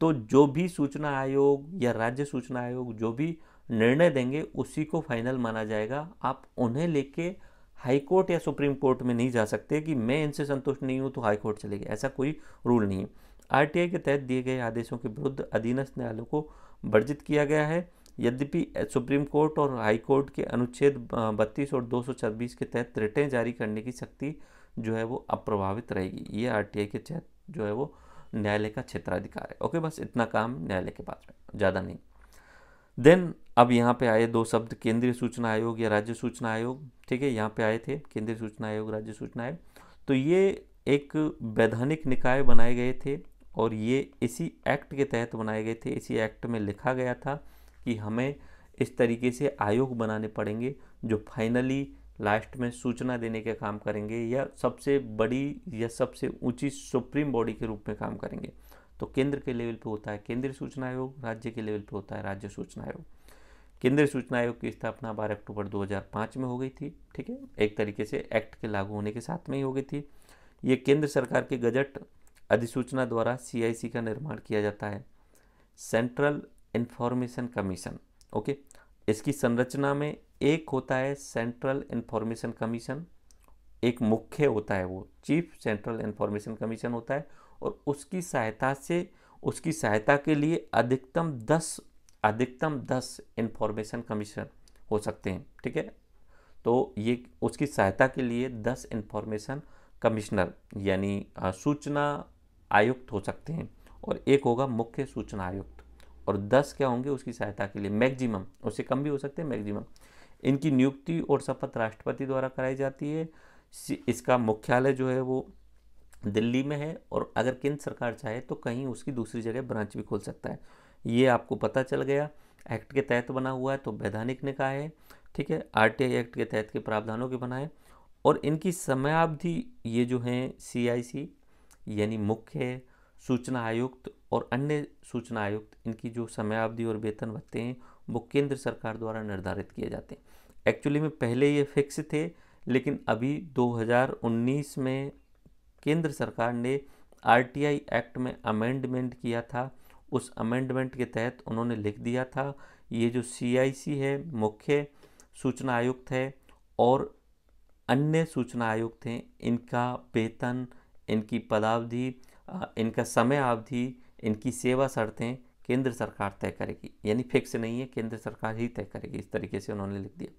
तो जो भी सूचना आयोग या राज्य सूचना आयोग जो भी निर्णय देंगे उसी को फाइनल माना जाएगा। आप उन्हें लेके हाई कोर्ट या सुप्रीम कोर्ट में नहीं जा सकते कि मैं इनसे संतुष्ट नहीं हूँ तो हाई कोर्ट चले गए, ऐसा कोई रूल नहीं है। आरटीआई के तहत दिए गए आदेशों के विरुद्ध अधीनस्थ न्यायालयों को वर्जित किया गया है। यद्यपि सुप्रीम कोर्ट और हाई कोर्ट के अनुच्छेद 32 और 226 के तहत रिटें जारी करने की शक्ति जो है वो अप्रभावित रहेगी। ये आरटीआई के तहत जो है वो न्यायालय का क्षेत्राधिकार है। ओके, बस इतना काम न्यायालय के पास में, ज़्यादा नहीं। देन अब यहाँ पे आए दो शब्द, केंद्रीय सूचना आयोग या राज्य सूचना आयोग, ठीक है, यहाँ पे आए थे केंद्रीय सूचना आयोग, राज्य सूचना आयोग। तो ये एक वैधानिक निकाय बनाए गए थे और ये इसी एक्ट के तहत बनाए गए थे। इसी एक्ट में लिखा गया था कि हमें इस तरीके से आयोग बनाने पड़ेंगे जो फाइनली लास्ट में सूचना देने का काम करेंगे या सबसे बड़ी या सबसे ऊंची सुप्रीम बॉडी के रूप में काम करेंगे। तो केंद्र के लेवल पे होता है केंद्रीय सूचना आयोग, राज्य के लेवल पे होता है राज्य सूचना आयोग। केंद्रीय सूचना आयोग की स्थापना 12 अक्टूबर 2005 में हो गई थी, ठीक है, एक तरीके से एक्ट के लागू होने के साथ में ही हो गई थी। ये केंद्र सरकार के गजट अधिसूचना द्वारा सीआईसी का निर्माण किया जाता है, सेंट्रल इंफॉर्मेशन कमीशन। ओके, इसकी संरचना में एक होता है सेंट्रल इंफॉर्मेशन कमीशन, एक मुख्य होता है वो चीफ सेंट्रल इंफॉर्मेशन कमीशन होता है, और उसकी सहायता के लिए अधिकतम 10 इंफॉर्मेशन कमीशन हो सकते हैं, ठीक है। तो ये उसकी सहायता के लिए 10 इंफॉर्मेशन कमिश्नर यानी सूचना आयुक्त हो सकते हैं, और एक होगा मुख्य सूचना आयुक्त, और 10 क्या होंगे उसकी सहायता के लिए, मैक्सिमम, उससे कम भी हो सकते हैं मैक्सिमम। इनकी नियुक्ति और शपथ राष्ट्रपति द्वारा कराई जाती है। इसका मुख्यालय जो है वो दिल्ली में है, और अगर केंद्र सरकार चाहे तो कहीं उसकी दूसरी जगह ब्रांच भी खोल सकता है। ये आपको पता चल गया, एक्ट के तहत बना हुआ है तो वैधानिक निकाय है, ठीक है, आरटीआई एक्ट के तहत के प्रावधानों के बनाए। और इनकी समयावधि ये जो हैं सीआईसी यानी मुख्य सूचना आयुक्त और अन्य सूचना आयुक्त, इनकी जो समयावधि और वेतन भत्ते हैं वो केंद्र सरकार द्वारा निर्धारित किए जाते हैं। एक्चुअली में पहले ये फिक्स थे, लेकिन अभी 2019 में केंद्र सरकार ने आरटीआई एक्ट में अमेंडमेंट किया था। उस अमेंडमेंट के तहत उन्होंने लिख दिया था ये जो सीआईसी है, मुख्य सूचना आयुक्त है, और अन्य सूचना आयुक्त हैं, इनका वेतन, इनकी पदावधि, इनका समय अवधि, इनकी सेवा शर्तें केंद्र सरकार तय करेगी, यानी फिक्स नहीं है, केंद्र सरकार ही तय करेगी, इस तरीके से उन्होंने लिख दिया।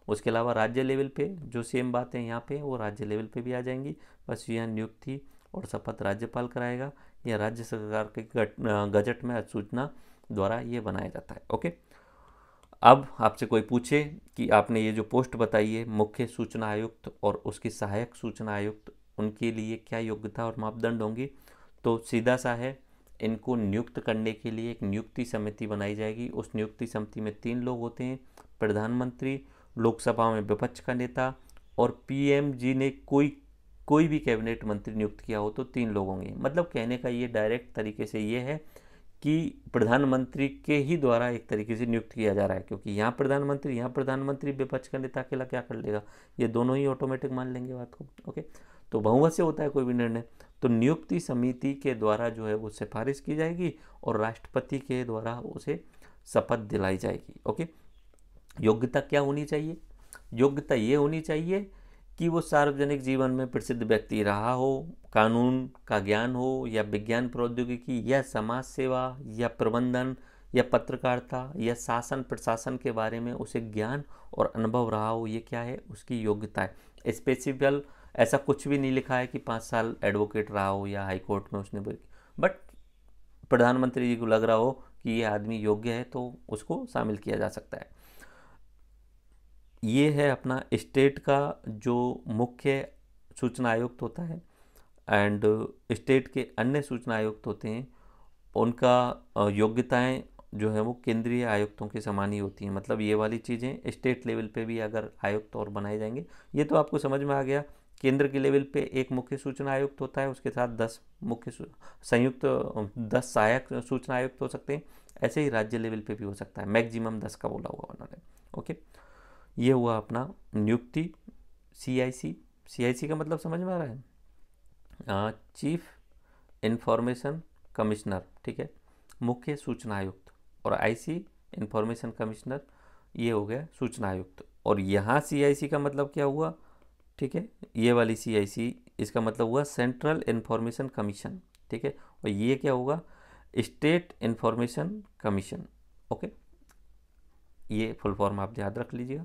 उसके अलावा राज्य लेवल पे जो सेम बातें यहाँ पे वो राज्य लेवल पे भी आ जाएंगी, बस यहाँ नियुक्ति और शपथ राज्यपाल कराएगा या राज्य सरकार के गजट में अधिसूचना द्वारा ये बनाया जाता है। ओके, अब आपसे कोई पूछे कि आपने ये जो पोस्ट बताई है मुख्य सूचना आयुक्त और उसकी सहायक सूचना आयुक्त, उनके लिए क्या योग्यता और मापदंड होंगे, तो सीधा सा है, इनको नियुक्त करने के लिए एक नियुक्ति समिति बनाई जाएगी। उस नियुक्ति समिति में 3 लोग होते हैं, प्रधानमंत्री, लोकसभा में विपक्ष का नेता और पीएम जी ने कोई भी कैबिनेट मंत्री नियुक्त किया हो तो 3 लोग होंगे। मतलब कहने का ये डायरेक्ट तरीके से ये है कि प्रधानमंत्री के ही द्वारा एक तरीके से नियुक्त किया जा रहा है, क्योंकि यहाँ प्रधानमंत्री विपक्ष का नेता अकेला क्या कर लेगा, ये दोनों ही ऑटोमेटिक मान लेंगे बात को। ओके, तो बहुमत से होता है कोई भी निर्णय, तो नियुक्ति समिति के द्वारा जो है वो सिफारिश की जाएगी और राष्ट्रपति के द्वारा उसे शपथ दिलाई जाएगी। ओके, योग्यता क्या होनी चाहिए, योग्यता ये होनी चाहिए कि वो सार्वजनिक जीवन में प्रसिद्ध व्यक्ति रहा हो, कानून का ज्ञान हो या विज्ञान प्रौद्योगिकी या समाज सेवा या प्रबंधन या पत्रकारिता या शासन प्रशासन के बारे में उसे ज्ञान और अनुभव रहा हो, ये क्या है उसकी योग्यता है। स्पेसिफिकल ऐसा कुछ भी नहीं लिखा है कि 5 साल एडवोकेट रहा हो या हाई कोर्ट में उसने, बट प्रधानमंत्री जी को लग रहा हो कि ये आदमी योग्य है तो उसको शामिल किया जा सकता है। ये है अपना स्टेट का जो मुख्य सूचना आयुक्त होता है, एंड स्टेट के अन्य सूचना आयुक्त होते हैं, उनका योग्यताएं जो है वो केंद्रीय आयुक्तों के समान ही होती हैं। मतलब ये वाली चीज़ें स्टेट लेवल पे भी अगर आयुक्त और बनाए जाएंगे, ये तो आपको समझ में आ गया। केंद्र के लेवल पे एक मुख्य सूचना आयुक्त होता है, उसके साथ 10 मुख्य संयुक्त 10 सहायक सूचना आयुक्त हो सकते हैं। ऐसे ही राज्य लेवल पे भी हो सकता है, मैक्सिमम 10 का बोला हुआ उन्होंने। ओके, ये हुआ अपना नियुक्ति। सीआईसी का मतलब समझ में आ रहा है, चीफ इंफॉर्मेशन कमिश्नर, ठीक है, मुख्य सूचना आयुक्त, और आईसी इंफॉर्मेशन कमिश्नर, ये हो गया सूचना आयुक्त। और यहाँ सीआईसी का मतलब क्या हुआ, ठीक है, ये वाली सीआईसी इसका मतलब हुआ सेंट्रल इंफॉर्मेशन कमीशन, ठीक है, और ये क्या होगा, स्टेट इंफॉर्मेशन कमीशन। ओके, ये फुल फॉर्म आप याद रख लीजिएगा।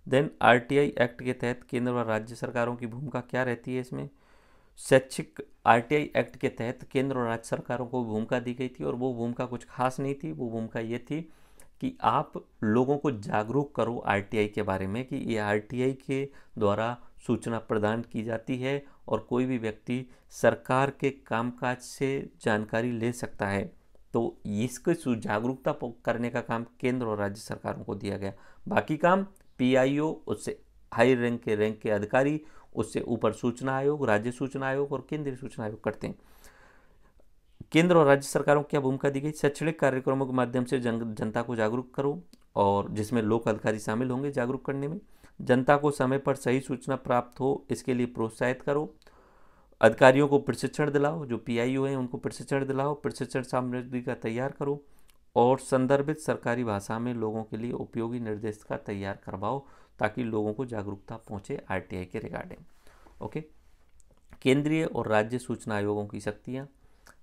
देन आरटीआई एक्ट के तहत केंद्र और राज्य सरकारों की भूमिका क्या रहती है इसमें, शैक्षिक आरटीआई एक्ट के तहत केंद्र और राज्य सरकारों को भूमिका दी गई थी, और वो भूमिका कुछ खास नहीं थी। वो भूमिका ये थी कि आप लोगों को जागरूक करो आरटीआई के बारे में, कि ये आरटीआई के द्वारा सूचना प्रदान की जाती है और कोई भी व्यक्ति सरकार के कामकाज से जानकारी ले सकता है। तो इसको जागरूकता करने का काम केंद्र और राज्य सरकारों को दिया गया। बाकी काम पीआईओ, उससे हाई रैंक के अधिकारी, उससे ऊपर सूचना आयोग, राज्य सूचना आयोग और केंद्रीय सूचना आयोग करते हैं। केंद्र और राज्य सरकारों को क्या भूमिका दी गई, शैक्षणिक कार्यक्रमों के माध्यम से जनता को जागरूक करो, और जिसमें लोक अधिकारी शामिल होंगे जागरूक करने में। जनता को समय पर सही सूचना प्राप्त हो इसके लिए प्रोत्साहित करो। अधिकारियों को प्रशिक्षण दिलाओ, जो पीआईओ हैं उनको प्रशिक्षण दिलाओ, प्रशिक्षण सामग्री का तैयार करो, और संदर्भित सरकारी भाषा में लोगों के लिए उपयोगी निर्देशिका तैयार करवाओ ताकि लोगों को जागरूकता पहुंचे आरटीआई के रिगार्डिंग। ओके, केंद्रीय और राज्य सूचना आयोगों की शक्तियां,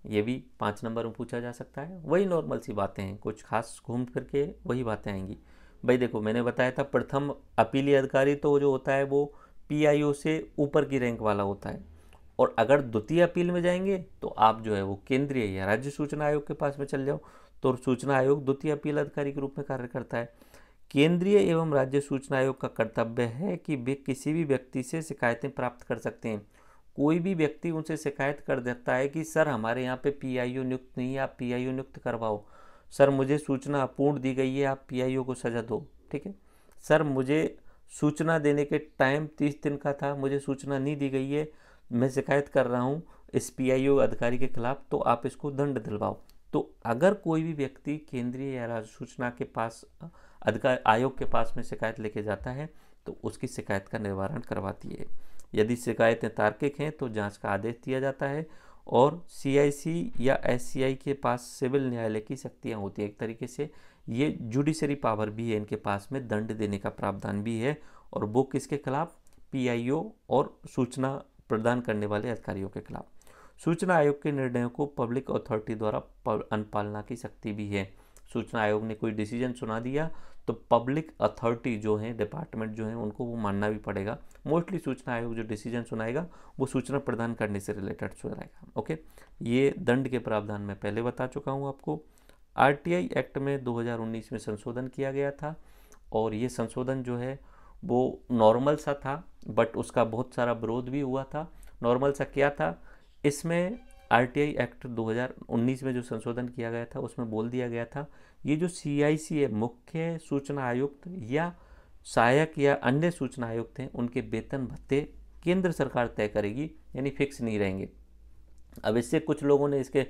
ये भी 5 नंबर में पूछा जा सकता है। वही नॉर्मल सी बातें हैं, कुछ खास घूम फिर के वही बातें आएंगी। भाई देखो, मैंने बताया था प्रथम अपीली अधिकारी तो जो होता है वो पीआईओ से ऊपर की रैंक वाला होता है, और अगर द्वितीय अपील में जाएंगे तो आप जो है वो केंद्रीय या राज्य सूचना आयोग के पास में चल जाओ, तो सूचना आयोग द्वितीय अपील अधिकारी के रूप में कार्य करता है। केंद्रीय एवं राज्य सूचना आयोग का कर्तव्य है कि वे किसी भी व्यक्ति से शिकायतें प्राप्त कर सकते हैं। कोई भी व्यक्ति उनसे शिकायत कर देता है कि सर हमारे यहाँ पे पीआईओ नियुक्त नहीं है, आप पीआईओ नियुक्त करवाओ, सर मुझे सूचना अपूर्ण दी गई है, आप पीआईओ को सजा दो, ठीक है, सर मुझे सूचना देने के टाइम 30 दिन का था, मुझे सूचना नहीं दी गई है, मैं शिकायत कर रहा हूँ इस पीआईओ अधिकारी के खिलाफ, तो आप इसको दंड दिलवाओ। तो अगर कोई भी व्यक्ति केंद्रीय या राज्य सूचना के पास अधिकार आयोग के पास में शिकायत लेके जाता है तो उसकी शिकायत का निवारण करवाती है। यदि शिकायतें तार्किक हैं तो जांच का आदेश दिया जाता है, और सीआईसी या एससीआई के पास सिविल न्यायालय की शक्तियाँ होती हैं। एक तरीके से ये जुडिशरी पावर भी है, इनके पास में दंड देने का प्रावधान भी है, और वो किसके खिलाफ, पीआईओ और सूचना प्रदान करने वाले अधिकारियों के खिलाफ। सूचना आयोग के निर्णयों को पब्लिक अथॉरिटी द्वारा अनुपालना की शक्ति भी है। सूचना आयोग ने कोई डिसीजन सुना दिया तो पब्लिक अथॉरिटी जो है, डिपार्टमेंट जो है, उनको वो मानना भी पड़ेगा। मोस्टली सूचना आयोग जो डिसीजन सुनाएगा वो सूचना प्रदान करने से रिलेटेड सुनाएगा। ओके, ये दंड के प्रावधान में पहले बता चुका हूँ आपको। आरटीआई एक्ट में 2019 में संशोधन किया गया था और ये संशोधन जो है वो नॉर्मल सा था, बट उसका बहुत सारा विरोध भी हुआ था। नॉर्मल सा क्या था, इसमें आरटीआई एक्ट 2019 में जो संशोधन किया गया था उसमें बोल दिया गया था ये जो सीआईसी है, मुख्य सूचना आयुक्त या सहायक या अन्य सूचना आयुक्त हैं, उनके वेतन भत्ते केंद्र सरकार तय करेगी, यानी फिक्स नहीं रहेंगे। अब इससे कुछ लोगों ने इसके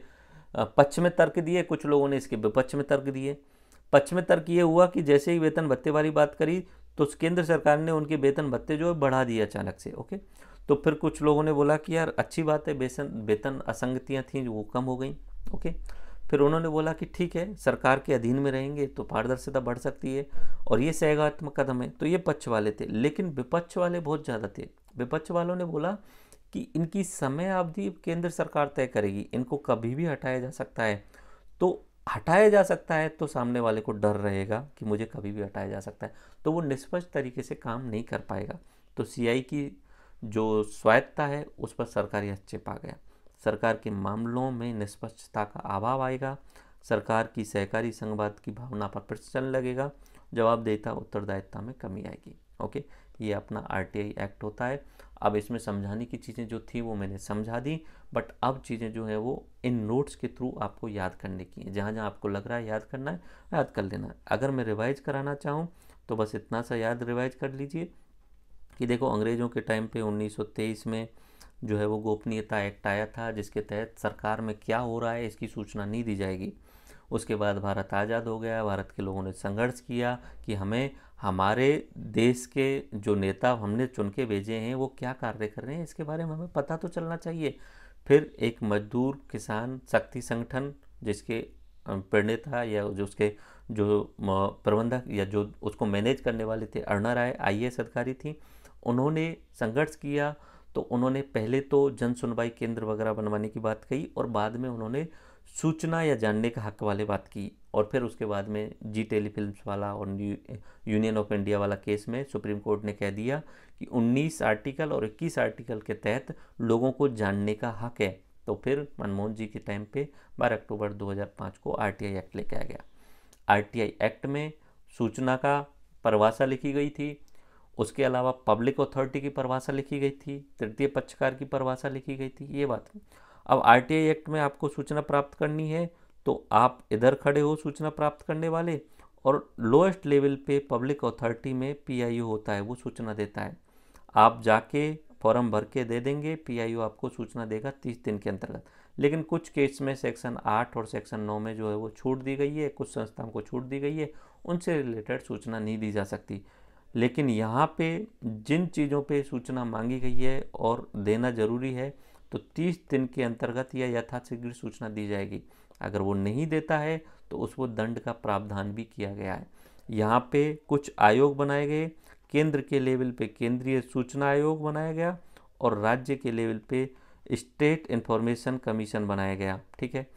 पक्ष में तर्क दिए, कुछ लोगों ने इसके विपक्ष में तर्क दिए। पक्ष में तर्क ये हुआ कि जैसे ही वेतन भत्ते वाली बात करी तो केंद्र सरकार ने उनके वेतन भत्ते जो है बढ़ा दिए अचानक से। ओके, तो फिर कुछ लोगों ने बोला कि यार अच्छी बात है, वेतन असंगतियाँ थी वो कम हो गई। ओके, फिर उन्होंने बोला कि ठीक है, सरकार के अधीन में रहेंगे तो पारदर्शिता बढ़ सकती है और ये सकारात्मक कदम है। तो ये पक्ष वाले थे, लेकिन विपक्ष वाले बहुत ज़्यादा थे। विपक्ष वालों ने बोला कि इनकी समय अवधि केंद्र सरकार तय करेगी, इनको कभी भी हटाया जा सकता है। तो हटाया जा सकता है तो सामने वाले को डर रहेगा कि मुझे कभी भी हटाया जा सकता है, तो वो निष्पक्ष तरीके से काम नहीं कर पाएगा। तो सीआई की जो स्वायत्तता है उस पर सरकारी हस्तक्षेप आ गया। सरकार के मामलों में निष्पक्षता का अभाव आएगा, सरकार की सहकारी संघवाद की भावना पर प्रश्न लगेगा, जवाबदेहिता उत्तरदायित्व में कमी आएगी। ओके, ये अपना आरटीआई एक्ट होता है। अब इसमें समझाने की चीज़ें जो थी वो मैंने समझा दी, बट अब चीज़ें जो है वो इन नोट्स के थ्रू आपको याद करने की है। जहाँ जहाँ आपको लग रहा है याद करना है, याद कर लेना है। अगर मैं रिवाइज कराना चाहूँ तो बस इतना सा याद रिवाइज कर लीजिए कि देखो, अंग्रेज़ों के टाइम पे 1923 में जो है वो गोपनीयता एक्ट आया था, जिसके तहत सरकार में क्या हो रहा है इसकी सूचना नहीं दी जाएगी। उसके बाद भारत आज़ाद हो गया, भारत के लोगों ने संघर्ष किया कि हमें हमारे देश के जो नेता हमने चुन के भेजे हैं वो क्या कार्य कर रहे हैं इसके बारे में हमें पता तो चलना चाहिए। फिर एक मजदूर किसान शक्ति संगठन, जिसके प्रणेता या जो उसके जो प्रबंधक या जो उसको मैनेज करने वाले थे, अरुणा राय आईएएस अधिकारी थी, उन्होंने संघर्ष किया। तो उन्होंने पहले तो जन सुनवाई केंद्र वगैरह बनवाने की बात कही और बाद में उन्होंने सूचना या जानने का हक वाले बात की। और फिर उसके बाद में जी टेलीफिल्म्स वाला और यूनियन ऑफ इंडिया वाला केस में सुप्रीम कोर्ट ने कह दिया कि 19 आर्टिकल और 21 आर्टिकल के तहत लोगों को जानने का हक है। तो फिर मनमोहन जी के टाइम पे 12 अक्टूबर 2005 को आरटीआई एक्ट लेके आया गया। आरटीआई एक्ट में सूचना का परिभाषा लिखी गई थी, उसके अलावा पब्लिक अथॉरिटी की परिभाषा लिखी गई थी, तृतीय पक्षकार की परिभाषा लिखी गई थी, ये बात। अब आरटीआई एक्ट में आपको सूचना प्राप्त करनी है तो आप इधर खड़े हो सूचना प्राप्त करने वाले, और लोएस्ट लेवल पे पब्लिक अथॉरिटी में पीआईओ होता है, वो सूचना देता है। आप जाके फॉर्म भर के दे देंगे, पीआईओ आपको सूचना देगा 30 दिन के अंतर्गत। लेकिन कुछ केस में सेक्शन 8 और सेक्शन 9 में जो है वो छूट दी गई है, कुछ संस्थाओं को छूट दी गई है, उनसे रिलेटेड सूचना नहीं दी जा सकती। लेकिन यहाँ पे जिन चीज़ों पे सूचना मांगी गई है और देना ज़रूरी है तो 30 दिन के अंतर्गत या यथाशीघ्र सूचना दी जाएगी। अगर वो नहीं देता है तो उसको दंड का प्रावधान भी किया गया है। यहाँ पे कुछ आयोग बनाए गए, केंद्र के लेवल पे केंद्रीय सूचना आयोग बनाया गया और राज्य के लेवल पे स्टेट इंफॉर्मेशन कमीशन बनाया गया। ठीक है,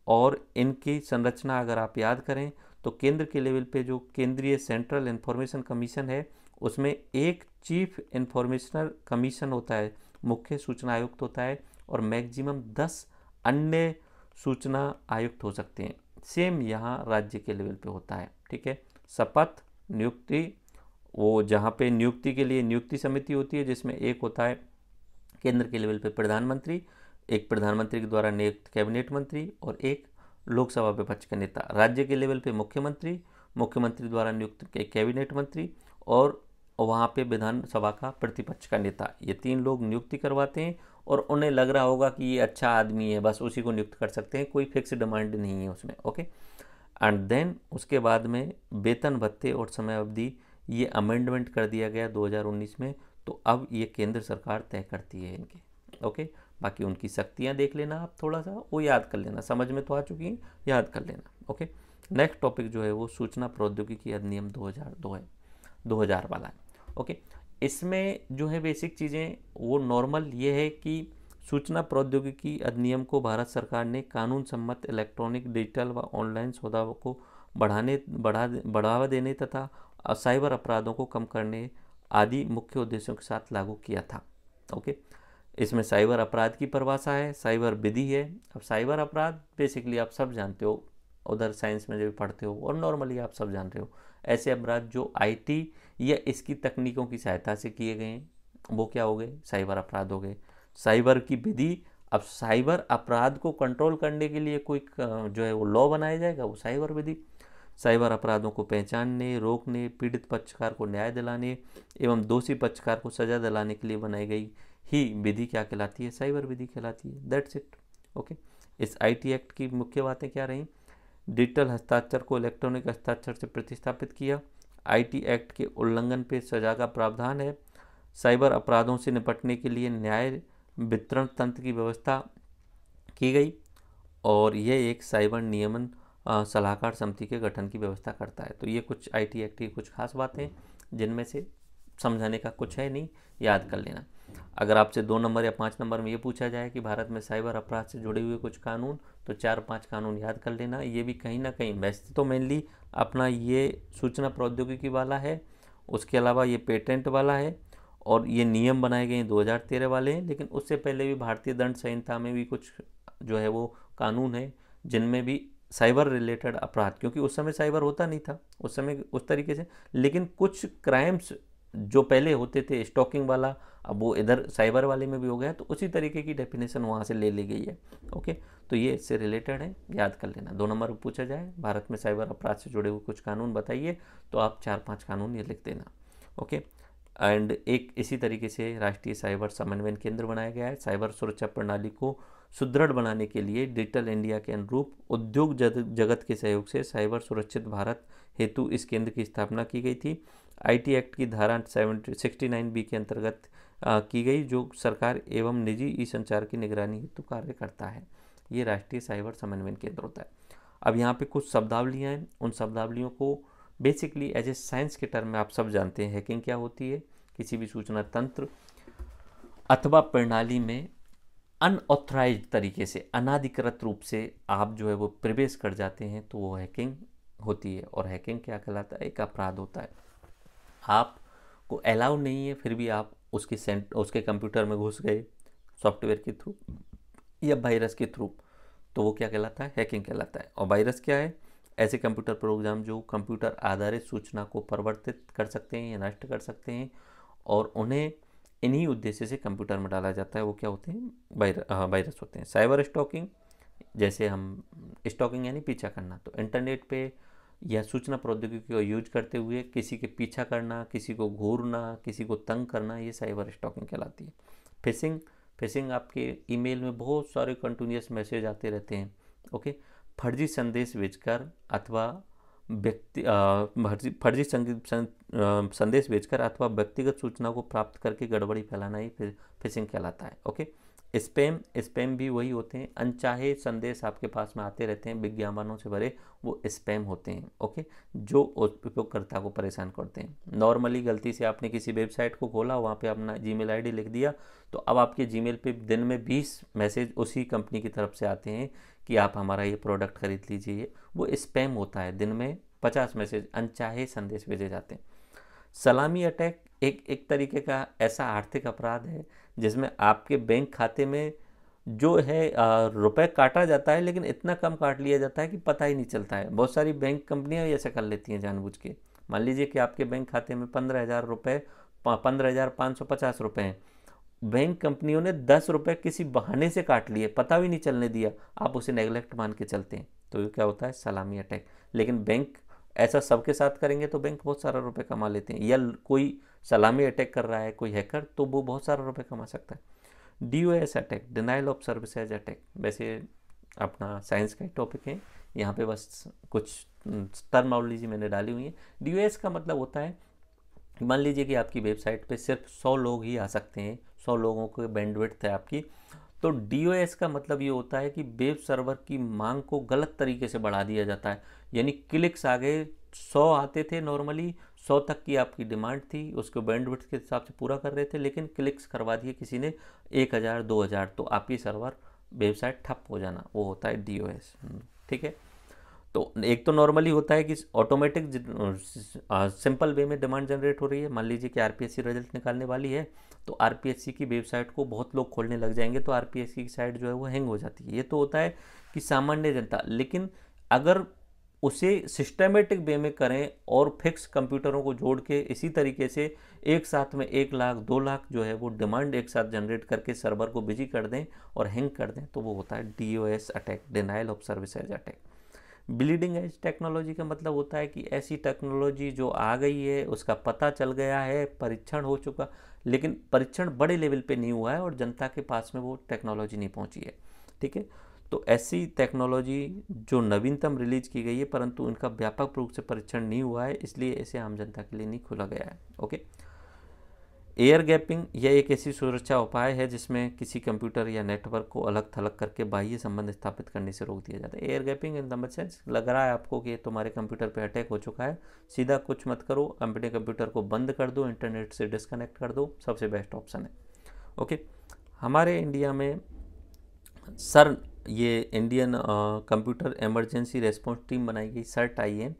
और इनकी संरचना अगर आप याद करें तो केंद्र के लेवल पे जो केंद्रीय सेंट्रल इंफॉर्मेशन कमीशन है उसमें एक चीफ इंफॉर्मेशनल कमीशन होता है, मुख्य सूचना आयुक्त होता है, और मैक्सिमम 10 अन्य सूचना आयुक्त हो सकते हैं। सेम यहाँ राज्य के लेवल पे होता है। ठीक है, शपथ नियुक्ति, वो जहाँ पे नियुक्ति के लिए नियुक्ति समिति होती है जिसमें एक होता है केंद्र के लेवल पे प्रधानमंत्री, एक प्रधानमंत्री के द्वारा नियुक्त कैबिनेट मंत्री और एक लोकसभा विपक्ष का नेता। राज्य के लेवल पे मुख्यमंत्री, मुख्यमंत्री द्वारा नियुक्त एक कैबिनेट मंत्री और वहाँ पे विधानसभा का प्रतिपक्ष का नेता। ये 3 लोग नियुक्ति करवाते हैं और उन्हें लग रहा होगा कि ये अच्छा आदमी है, बस उसी को नियुक्त कर सकते हैं, कोई फिक्स डिमांड नहीं है उसमें। ओके, एंड देन उसके बाद में वेतन भत्ते और समय अवधि ये अमेंडमेंट कर दिया गया 2019 में। तो अब ये केंद्र सरकार तय करती है इनके। ओके, बाकी उनकी शक्तियाँ देख लेना आप, थोड़ा सा वो याद कर लेना, समझ में तो आ चुकी हैं, याद कर लेना। ओके, नेक्स्ट टॉपिक जो है वो सूचना प्रौद्योगिकी अधिनियम 2002 है, 2000 वाला है। ओके, इसमें जो है बेसिक चीज़ें वो नॉर्मल ये है कि सूचना प्रौद्योगिकी अधिनियम को भारत सरकार ने कानून सम्मत इलेक्ट्रॉनिक, डिजिटल व ऑनलाइन सौदा को बढ़ावा देने तथा साइबर अपराधों को कम करने आदि मुख्य उद्देश्यों के साथ लागू किया था। ओके, इसमें साइबर अपराध की परिभाषा है, साइबर विधि है। अब साइबर अपराध बेसिकली आप सब जानते हो, उधर साइंस में जब पढ़ते हो और नॉर्मली आप सब जान रहे हो, ऐसे अपराध जो आईटी या इसकी तकनीकों की सहायता से किए गए हैं वो क्या हो गए, साइबर अपराध हो गए। साइबर की विधि, अब साइबर अपराध को कंट्रोल करने के लिए कोई जो है वो लॉ बनाया जाएगा, वो साइबर विधि। साइबर अपराधों को पहचानने, रोकने, पीड़ित पक्षकार को न्याय दिलाने एवं दोषी पक्षकार को सजा दिलाने के लिए बनाई गई ही विधि क्या कहलाती है, साइबर विधि कहलाती है। That's it. ओके, इस आईटी एक्ट की मुख्य बातें क्या रहीं, डिजिटल हस्ताक्षर को इलेक्ट्रॉनिक हस्ताक्षर से प्रतिस्थापित किया, आईटी एक्ट के उल्लंघन पर सजा का प्रावधान है, साइबर अपराधों से निपटने के लिए न्याय वितरण तंत्र की व्यवस्था की गई, और यह एक साइबर नियमन सलाहकार समिति के गठन की व्यवस्था करता है। तो ये कुछ आईटी एक्ट की कुछ खास बातें, जिनमें से समझाने का कुछ है नहीं, याद कर लेना। अगर आपसे 2 नंबर या 5 नंबर में ये पूछा जाए कि भारत में साइबर अपराध से जुड़े हुए कुछ कानून, तो 4-5 कानून याद कर लेना। ये भी कहीं ना कहीं, वैसे तो मेनली अपना ये सूचना प्रौद्योगिकी वाला है, उसके अलावा ये पेटेंट वाला है, और ये नियम बनाए गए हैं 2013 वाले हैं, लेकिन उससे पहले भी भारतीय दंड संहिता में भी कुछ जो है वो कानून है जिनमें भी साइबर रिलेटेड अपराध, क्योंकि उस समय साइबर होता नहीं था उस समय उस तरीके से, लेकिन कुछ क्राइम्स जो पहले होते थे स्टॉकिंग वाला, अब वो इधर साइबर वाले में भी हो गया, तो उसी तरीके की डेफिनेशन वहाँ से ले ली गई है। ओके, तो ये इससे रिलेटेड है, याद कर लेना। 2 नंबर पूछा जाए भारत में साइबर अपराध से जुड़े हुए कुछ कानून बताइए, तो आप 4-5 कानून ये लिख देना। ओके, एंड एक इसी तरीके से राष्ट्रीय साइबर समन्वय केंद्र बनाया गया है। साइबर सुरक्षा प्रणाली को सुदृढ़ बनाने के लिए डिजिटल इंडिया के अनुरूप उद्योग जगत के सहयोग से साइबर सुरक्षित भारत हेतु इस केंद्र की स्थापना की गई थी। आईटी एक्ट की धारा 69B के अंतर्गत की गई, जो सरकार एवं निजी ई संचार की निगरानी हेतु कार्य करता है। ये राष्ट्रीय साइबर समन्वय केंद्र होता है। अब यहाँ पे कुछ शब्दावलियाँ हैं, उन शब्दावलियों को बेसिकली एज ए साइंस के टर्म में आप सब जानते हैं। हैकिंग क्या होती है, किसी भी सूचना तंत्र अथवा प्रणाली में अनऑथराइज्ड तरीके से, अनाधिकृत रूप से आप जो है वो प्रवेश कर जाते हैं, तो वो हैकिंग होती है। और हैकिंग क्या कहलाता है, एक अपराध होता है। आपको अलाउ नहीं है, फिर भी आप उसके कंप्यूटर में घुस गए सॉफ्टवेयर के थ्रू या वायरस के थ्रू, तो वो क्या कहलाता है, हैकिंग कहलाता है। और वायरस क्या है, ऐसे कंप्यूटर प्रोग्राम जो कंप्यूटर आधारित सूचना को परिवर्तित कर सकते हैं या नष्ट कर सकते हैं, और उन्हें इन्हीं उद्देश्य से कंप्यूटर में डाला जाता है, वो क्या होते हैं, वायरस होते हैं। साइबर स्टॉकिंग, जैसे हम स्टॉकिंग यानी पीछा करना, तो इंटरनेट पे या सूचना प्रौद्योगिकी को यूज करते हुए किसी के पीछा करना, किसी को घूरना, किसी को तंग करना, ये साइबर स्टॉकिंग कहलाती है। फिशिंग आपके ईमेल में बहुत सारे कंटिन्यूस मैसेज आते रहते हैं। ओके, फर्जी संदेश भेजकर अथवा संदेश भेजकर अथवा व्यक्तिगत सूचना को प्राप्त करके गड़बड़ी फैलाना ही फिशिंग कहलाता है। ओके, स्पैम भी वही होते हैं, अनचाहे संदेश आपके पास में आते रहते हैं विज्ञापनों से भरे, वो स्पैम होते हैं। ओके, जो उपयोगकर्ता को परेशान करते हैं। नॉर्मली गलती से आपने किसी वेबसाइट को खोला, वहाँ पे अपना जीमेल आईडी लिख दिया, तो अब आपके जीमेल पे दिन में 20 मैसेज उसी कंपनी की तरफ से आते हैं कि आप हमारा ये प्रोडक्ट खरीद लीजिए। वो स्पैम होता है, दिन में 50 मैसेज अनचाहे संदेश भेजे जाते हैं। सलामी अटैक एक तरीके का ऐसा आर्थिक अपराध है जिसमें आपके बैंक खाते में जो है रुपए काटा जाता है, लेकिन इतना कम काट लिया जाता है कि पता ही नहीं चलता है। बहुत सारी बैंक कंपनियां ऐसा कर लेती हैं जानबूझ के। मान लीजिए कि आपके बैंक खाते में 15,000 रुपये, 15,550 रुपये हैं, बैंक कंपनियों ने 10 रुपये किसी बहाने से काट लिए, पता भी नहीं चलने दिया, आप उसे नेगलेक्ट मान के चलते हैं, तो ये क्या होता है, सलामी अटैक। लेकिन बैंक ऐसा सबके साथ करेंगे तो बैंक बहुत सारा रुपए कमा लेते हैं, या कोई सलामी अटैक कर रहा है कोई हैकर, तो वो बहुत सारा रुपए कमा सकता है। DOS attack, denial of services attack, वैसे अपना साइंस का टॉपिक है, यहाँ पे बस कुछ टर्मिनोलॉजी मैंने डाली हुई है। DOS का मतलब होता है, मान लीजिए कि आपकी वेबसाइट पे सिर्फ 100 लोग ही आ सकते हैं, 100 लोगों को बैंडविड्थ है आपकी, तो DOS का मतलब ये होता है कि वेब सर्वर की मांग को गलत तरीके से बढ़ा दिया जाता है। यानी क्लिक्स आ गए, 100 आते थे नॉर्मली, 100 तक की आपकी डिमांड थी, उसको बैंडविड्थ के हिसाब से पूरा कर रहे थे, लेकिन क्लिक्स करवा दिए किसी ने 1000 2000, तो आपकी सर्वर वेबसाइट ठप हो जाना, वो होता है DOS। ठीक है, तो एक तो नॉर्मली होता है कि ऑटोमेटिक सिंपल वे में डिमांड जनरेट हो रही है। मान लीजिए कि RPSC रिजल्ट निकालने वाली है, तो RPSC की वेबसाइट को बहुत लोग खोलने लग जाएंगे, तो RPSC की साइट जो है वो हैंग हो जाती है। ये तो होता है कि सामान्य जनता, लेकिन अगर उसे सिस्टमेटिक वे में करें और फिक्स कंप्यूटरों को जोड़ के इसी तरीके से एक साथ में 1 लाख 2 लाख जो है वो डिमांड एक साथ जनरेट करके सर्वर को बिजी कर दें और हैंग कर दें, तो वो होता है DOS attack, denial of services attack. Bleeding edge technology का मतलब होता है कि ऐसी टेक्नोलॉजी जो आ गई है, उसका पता चल गया है, परीक्षण हो चुका, लेकिन परीक्षण बड़े लेवल पे नहीं हुआ है और जनता के पास में वो टेक्नोलॉजी नहीं पहुंची है। ठीक है, तो ऐसी टेक्नोलॉजी जो नवीनतम रिलीज की गई है परंतु उनका व्यापक रूप से परीक्षण नहीं हुआ है, इसलिए इसे आम जनता के लिए नहीं खोला गया है। ओके, एयर गैपिंग यह एक ऐसी सुरक्षा उपाय है जिसमें किसी कंप्यूटर या नेटवर्क को अलग थलग करके बाह्य संबंध स्थापित करने से रोक दिया जाता है। Air gapping in the sense, लग रहा है आपको कि तुम्हारे कंप्यूटर पे अटैक हो चुका है, सीधा कुछ मत करो, अपने कंप्यूटर को बंद कर दो, इंटरनेट से डिस्कनेक्ट कर दो, सबसे बेस्ट ऑप्शन है। ओके, हमारे इंडिया में सर ये Indian computer emergency response team बनाई गई, सर्ट आई है।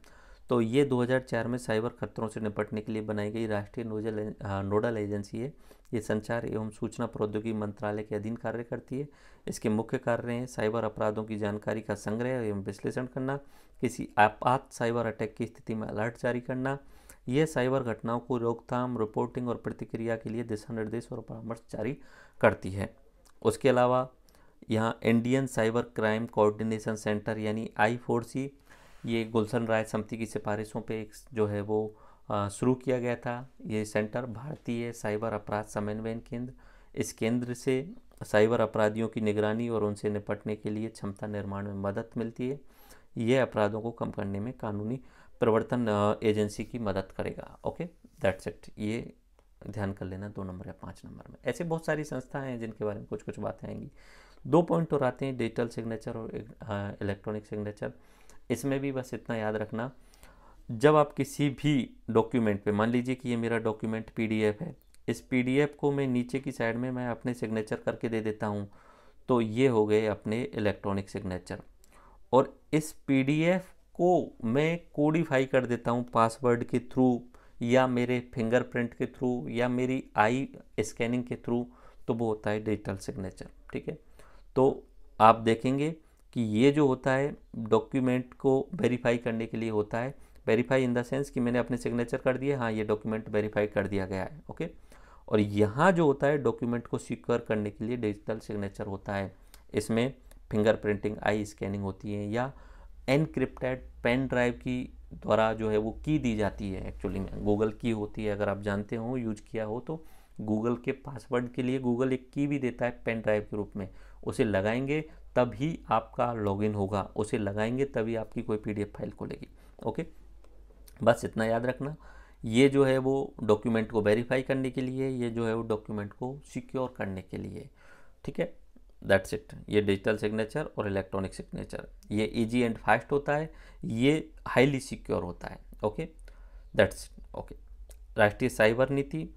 तो ये 2004 में साइबर खतरों से निपटने के लिए बनाई गई राष्ट्रीय नोडल एजेंसी है। ये संचार एवं सूचना प्रौद्योगिकी मंत्रालय के अधीन कार्य करती है। इसके मुख्य कार्य हैं साइबर अपराधों की जानकारी का संग्रह एवं विश्लेषण करना, किसी आपात साइबर अटैक की स्थिति में अलर्ट जारी करना, यह साइबर घटनाओं को रोकथाम, रिपोर्टिंग और प्रतिक्रिया के लिए दिशा निर्देश और परामर्श जारी करती है। उसके अलावा यहाँ Indian cyber crime coordination centre यानी I4C, ये गुलशन राय समिति की सिफारिशों पे एक जो है वो शुरू किया गया था। ये सेंटर भारतीय साइबर अपराध समन्वय केंद्र, इस केंद्र से साइबर अपराधियों की निगरानी और उनसे निपटने के लिए क्षमता निर्माण में मदद मिलती है। ये अपराधों को कम करने में कानूनी प्रवर्तन एजेंसी की मदद करेगा। ओके, दैट्स इट, ये ध्यान कर लेना 2 नंबर या 5 नंबर में। ऐसे बहुत सारी संस्थाएं हैं जिनके बारे में कुछ कुछ बातें आएंगी। 2 पॉइंट और आते हैं, डिजिटल सिग्नेचर और इलेक्ट्रॉनिक सिग्नेचर। इसमें भी बस इतना याद रखना, जब आप किसी भी डॉक्यूमेंट पे, मान लीजिए कि ये मेरा डॉक्यूमेंट PDF है, इस PDF को मैं नीचे की साइड में मैं अपने सिग्नेचर करके दे देता हूँ, तो ये हो गए अपने इलेक्ट्रॉनिक सिग्नेचर। और इस PDF को मैं कोडिफाई कर देता हूँ पासवर्ड के थ्रू या मेरे फिंगरप्रिंट के थ्रू या मेरी आई स्कैनिंग के थ्रू, तो वो होता है डिजिटल सिग्नेचर। ठीक है, तो आप देखेंगे कि ये जो होता है डॉक्यूमेंट को वेरीफाई करने के लिए होता है। वेरीफाई इन द सेंस कि मैंने अपने सिग्नेचर कर दिए, हाँ ये डॉक्यूमेंट वेरीफाई कर दिया गया है। ओके, और यहाँ जो होता है डॉक्यूमेंट को सिक्योर करने के लिए डिजिटल सिग्नेचर होता है। इसमें फिंगरप्रिंटिंग, आई स्कैनिंग होती है या एनक्रिप्टेड पेन ड्राइव की द्वारा जो है वो की दी जाती है। एक्चुअली में गूगल की होती है, अगर आप जानते हो, यूज किया हो, तो गूगल के पासवर्ड के लिए गूगल एक की भी देता है पेन ड्राइव के रूप में। उसे लगाएंगे तभी आपका लॉगिन होगा, उसे लगाएंगे तभी आपकी कोई PDF फाइल खुलेगी। ओके, बस इतना याद रखना, ये जो है वो डॉक्यूमेंट को वेरीफाई करने के लिए, ये जो है वो डॉक्यूमेंट को सिक्योर करने के लिए। ठीक है, दैट्स इट। ये डिजिटल सिग्नेचर और इलेक्ट्रॉनिक सिग्नेचर, ये इजी एंड फास्ट होता है, ये हाईली सिक्योर होता है। Okay, that's it. ओके, राष्ट्रीय साइबर नीति।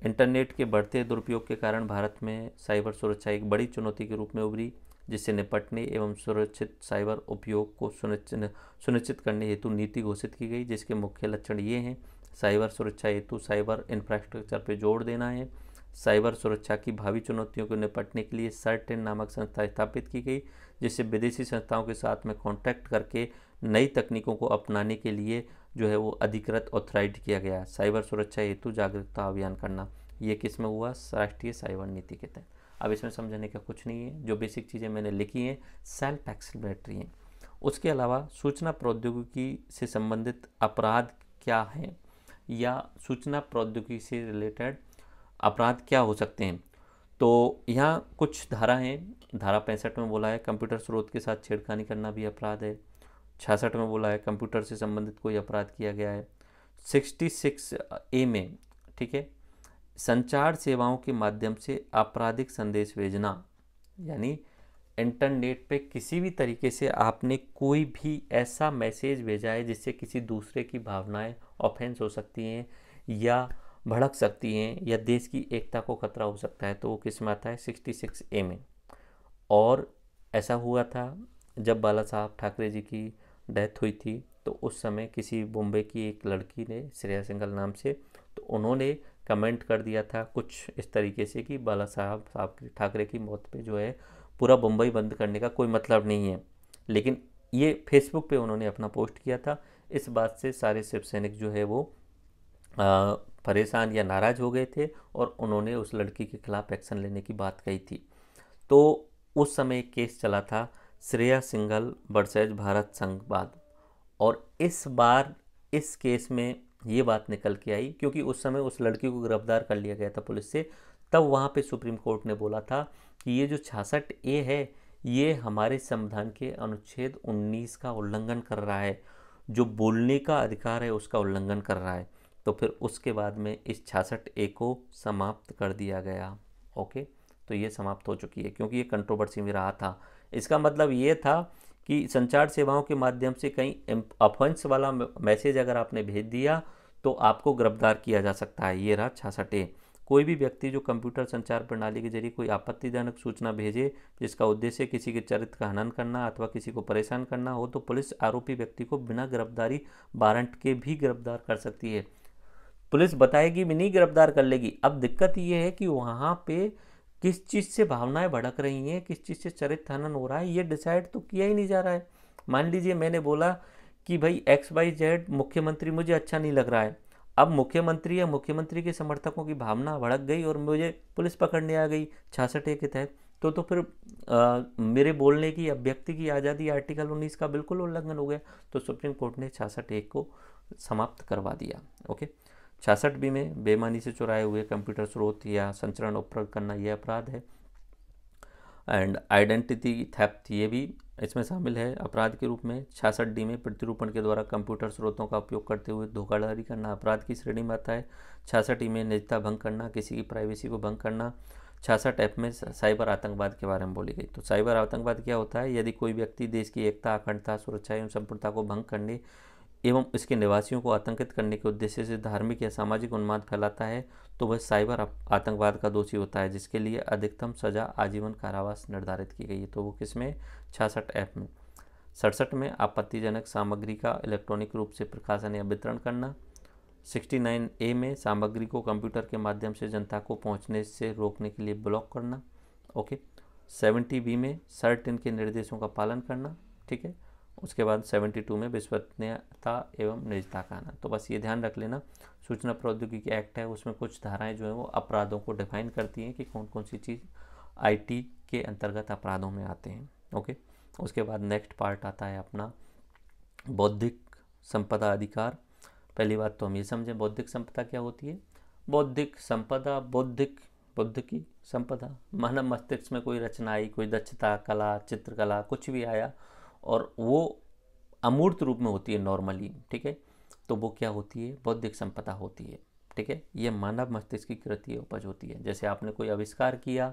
इंटरनेट के बढ़ते दुरुपयोग के कारण भारत में साइबर सुरक्षा एक बड़ी चुनौती के रूप में उभरी, जिससे निपटने एवं सुरक्षित साइबर उपयोग को सुनिश्चित करने हेतु नीति घोषित की गई, जिसके मुख्य लक्षण ये हैं। साइबर सुरक्षा हेतु साइबर इंफ्रास्ट्रक्चर पर जोर देना है। साइबर सुरक्षा की भावी चुनौतियों को निपटने के लिए सर्टेन नामक संस्था स्थापित की गई, जिससे विदेशी संस्थाओं के साथ में कॉन्टैक्ट करके नई तकनीकों को अपनाने के लिए जो है वो अधिकृत ऑथराइज किया गया। साइबर सुरक्षा हेतु जागरूकता अभियान करना, ये किस में हुआ? राष्ट्रीय साइबर नीति के तहत। अब इसमें समझने का कुछ नहीं है, जो बेसिक चीज़ें मैंने लिखी हैं सेल्फ एक्सप्लेनेटरी हैं। उसके अलावा सूचना प्रौद्योगिकी से संबंधित अपराध क्या हैं या सूचना प्रौद्योगिकी से रिलेटेड अपराध क्या हो सकते हैं, तो यहाँ कुछ धारा हैं। धारा 65 में बोला है कंप्यूटर स्रोत के साथ छेड़खानी करना भी अपराध है। 66 में बोला है कंप्यूटर से संबंधित कोई अपराध किया गया है। 66A में, ठीक है, संचार सेवाओं के माध्यम से आपराधिक संदेश भेजना, यानी इंटरनेट पे किसी भी तरीके से आपने कोई भी ऐसा मैसेज भेजा है जिससे किसी दूसरे की भावनाएं ऑफेंस हो सकती हैं या भड़क सकती हैं या देश की एकता को खतरा हो सकता है, तो वो किस में आता है? 66A में। और ऐसा हुआ था जब बाला साहब ठाकरे जी की डेथ हुई थी, तो उस समय किसी बॉम्बे की एक लड़की ने, श्रेया सिंघल नाम से, तो उन्होंने कमेंट कर दिया था कुछ इस तरीके से कि बाला साहब ठाकरे की मौत पे जो है पूरा बम्बई बंद करने का कोई मतलब नहीं है। लेकिन ये फेसबुक पे उन्होंने अपना पोस्ट किया था। इस बात से सारे शिव सैनिक जो है वो परेशान या नाराज़ हो गए थे और उन्होंने उस लड़की के खिलाफ एक्शन लेने की बात कही थी। तो उस समय एक केस चला था श्रेया सिंघल वर्सेज भारत संघवाद, और इस बार इस केस में ये बात निकल के आई क्योंकि उस समय उस लड़की को गिरफ्तार कर लिया गया था पुलिस से। तब वहाँ पे सुप्रीम कोर्ट ने बोला था कि ये जो 66A है ये हमारे संविधान के अनुच्छेद 19 का उल्लंघन कर रहा है, जो बोलने का अधिकार है उसका उल्लंघन कर रहा है। तो फिर उसके बाद में इस 66A को समाप्त कर दिया गया। ओके, तो ये समाप्त हो चुकी है क्योंकि ये कंट्रोवर्सी में रहा था। इसका मतलब ये था कि संचार सेवाओं के माध्यम से कहीं ऑफेंस वाला मैसेज अगर आपने भेज दिया तो आपको गिरफ्तार किया जा सकता है। ये रहा 66A। कोई भी व्यक्ति जो कंप्यूटर संचार प्रणाली के जरिए कोई आपत्तिजनक सूचना भेजे जिसका उद्देश्य किसी के चरित्र का हनन करना अथवा किसी को परेशान करना हो तो पुलिस आरोपी व्यक्ति को बिना गिरफ्तारी वारंट के भी गिरफ्तार कर सकती है। पुलिस बताएगी भी नहीं, गिरफ्तार कर लेगी। अब दिक्कत ये है कि वहाँ पे किस चीज़ से भावनाएं भड़क रही हैं, किस चीज़ से चरित्र हनन हो रहा है, ये डिसाइड तो किया ही नहीं जा रहा है। मान लीजिए मैंने बोला कि भाई XYZ मुख्यमंत्री मुझे अच्छा नहीं लग रहा है। अब मुख्यमंत्री या मुख्यमंत्री के समर्थकों की भावना भड़क गई और मुझे पुलिस पकड़ने आ गई 66A के तहत, तो फिर मेरे बोलने की अभिव्यक्ति की आज़ादी आर्टिकल 19 का बिल्कुल उल्लंघन हो गया। तो सुप्रीम कोर्ट ने 66A को समाप्त करवा दिया। ओके, 66B में बेईमानी से चुराए हुए कंप्यूटर स्रोत या संचरण उपयोग करना यह अपराध है। एंड आइडेंटिटी थेफ्ट ये भी इसमें शामिल है अपराध के रूप में। 66D में प्रतिरूपण के द्वारा कंप्यूटर स्रोतों का उपयोग करते हुए धोखाधड़ी करना अपराध की श्रेणी में आता है। 66E में निजता भंग करना, किसी की प्राइवेसी को भंग करना। 66F में साइबर आतंकवाद के बारे में बोली गई। तो साइबर आतंकवाद क्या होता है? यदि कोई व्यक्ति देश की एकता, अखंडता, सुरक्षा एवं संप्रभुता को भंग करने एवं इसके निवासियों को आतंकित करने के उद्देश्य से धार्मिक या सामाजिक उन्माद फैलाता है तो वह साइबर आतंकवाद का दोषी होता है, जिसके लिए अधिकतम सजा आजीवन कारावास निर्धारित की गई है। तो वो किसमें? 66F में। 67 में आपत्तिजनक सामग्री का इलेक्ट्रॉनिक रूप से प्रकाशन या वितरण करना। 69A में सामग्री को कंप्यूटर के माध्यम से जनता को पहुंचने से रोकने के लिए ब्लॉक करना। ओके, 70B में सर्टेन के निर्देशों का पालन करना। ठीक है, उसके बाद 72 में विश्वसनीयता एवं निजता का आना। तो बस ये ध्यान रख लेना, सूचना प्रौद्योगिकी एक्ट है उसमें कुछ धाराएं जो है वो अपराधों को डिफाइन करती हैं कि कौन कौन सी चीज़ IT के अंतर्गत अपराधों में आते हैं। ओके, उसके बाद नेक्स्ट पार्ट आता है अपना बौद्धिक संपदा अधिकार। पहली बात तो हम ये समझें बौद्धिक संपदा क्या होती है। बौद्धिक संपदा, बुद्ध की संपदा, मानव मस्तिष्क में कोई रचना आई, कोई दक्षता, कला, चित्रकला, कुछ भी आया और वो अमूर्त रूप में होती है नॉर्मली। ठीक है, तो वो क्या होती है? बौद्धिक संपदा होती है। ठीक है, ये मानव मस्तिष्क की कृति उपज होती है। जैसे आपने कोई आविष्कार किया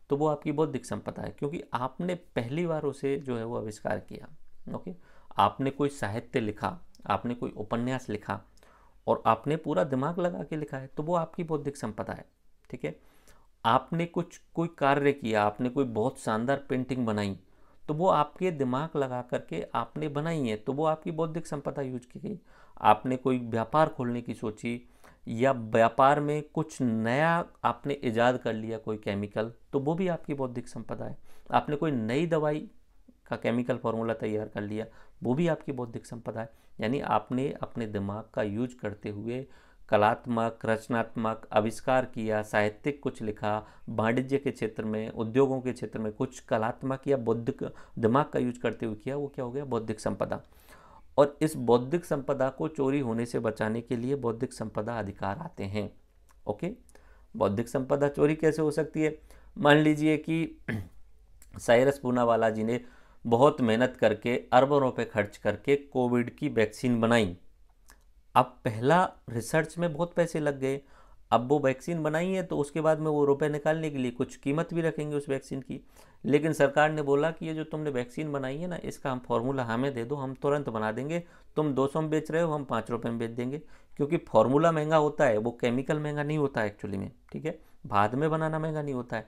तो वो आपकी बौद्धिक संपदा है क्योंकि आपने पहली बार उसे जो है वो आविष्कार किया। ओके, आपने कोई साहित्य लिखा, आपने कोई उपन्यास लिखा और आपने पूरा दिमाग लगा के लिखा है तो वो आपकी बौद्धिक संपदा है। ठीक है, आपने कोई कार्य किया, आपने कोई बहुत शानदार पेंटिंग बनाई तो वो आपके दिमाग लगा करके आपने बनाई है तो वो आपकी बौद्धिक संपदा यूज की गई। आपने कोई व्यापार खोलने की सोची या व्यापार में कुछ नया आपने इजाद कर लिया, कोई केमिकल, तो वो भी आपकी बौद्धिक संपदा है। आपने कोई नई दवाई का केमिकल फार्मूला तैयार कर लिया, वो भी आपकी बौद्धिक संपदा है। यानी आपने अपने दिमाग का यूज करते हुए कलात्मक, रचनात्मक आविष्कार किया, साहित्यिक कुछ लिखा, वाणिज्य के क्षेत्र में, उद्योगों के क्षेत्र में कुछ कलात्मक या बौद्धिक दिमाग का यूज करते हुए किया, वो क्या हो गया? बौद्धिक संपदा। और इस बौद्धिक संपदा को चोरी होने से बचाने के लिए बौद्धिक संपदा अधिकार आते हैं। ओके, बौद्धिक संपदा चोरी कैसे हो सकती है? मान लीजिए कि साइरस पूनावाला जी ने बहुत मेहनत करके अरबों रुपए खर्च करके कोविड की वैक्सीन बनाई। अब पहला रिसर्च में बहुत पैसे लग गए, अब वो वैक्सीन बनाई है तो उसके बाद में वो रुपए निकालने के लिए कुछ कीमत भी रखेंगे उस वैक्सीन की। लेकिन सरकार ने बोला कि ये जो तुमने वैक्सीन बनाई है ना, इसका हम फार्मूला हमें दे दो, हम तुरंत बना देंगे। तुम 200 में बेच रहे हो, हम 5 रुपये में बेच देंगे। क्योंकि फार्मूला महंगा होता है, वो केमिकल महंगा नहीं होता है एक्चुअली में। ठीक है, बाद में बनाना महंगा नहीं होता है,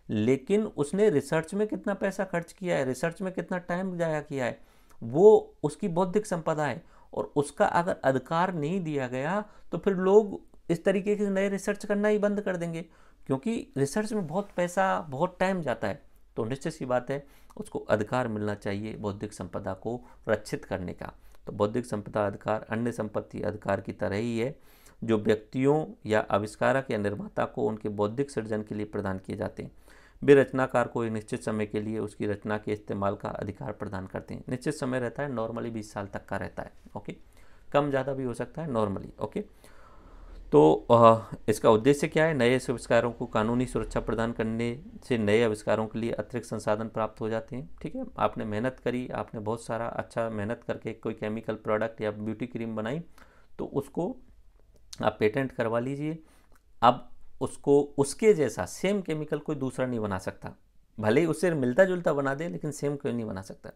लेकिन उसने रिसर्च में कितना पैसा खर्च किया है, रिसर्च में कितना टाइम जाया किया है, वो उसकी बौद्धिक संपदा है। और उसका अगर अधिकार नहीं दिया गया तो फिर लोग इस तरीके के नए रिसर्च करना ही बंद कर देंगे क्योंकि रिसर्च में बहुत पैसा, बहुत टाइम जाता है। तो निश्चित सी बात है उसको अधिकार मिलना चाहिए बौद्धिक संपदा को रक्षित करने का। तो बौद्धिक संपदा अधिकार अन्य संपत्ति अधिकार की तरह ही है, जो व्यक्तियों या आविष्कारक या निर्माता को उनके बौद्धिक सृजन के लिए प्रदान किए जाते हैं। वे रचनाकार को एक निश्चित समय के लिए उसकी रचना के इस्तेमाल का अधिकार प्रदान करते हैं। निश्चित समय रहता है, नॉर्मली 20 साल तक का रहता है। ओके, कम ज़्यादा भी हो सकता है नॉर्मली। ओके, तो इसका उद्देश्य क्या है? नए आविष्कारों को कानूनी सुरक्षा प्रदान करने से नए आविष्कारों के लिए अतिरिक्त संसाधन प्राप्त हो जाते हैं। ठीक है, आपने मेहनत करी, आपने बहुत सारा अच्छा मेहनत करके कोई केमिकल प्रोडक्ट या ब्यूटी क्रीम बनाई, तो उसको आप पेटेंट करवा लीजिए। अब उसको उसके जैसा सेम केमिकल कोई दूसरा नहीं बना सकता, भले ही उससे मिलता जुलता बना दे, लेकिन सेम कोई नहीं बना सकता।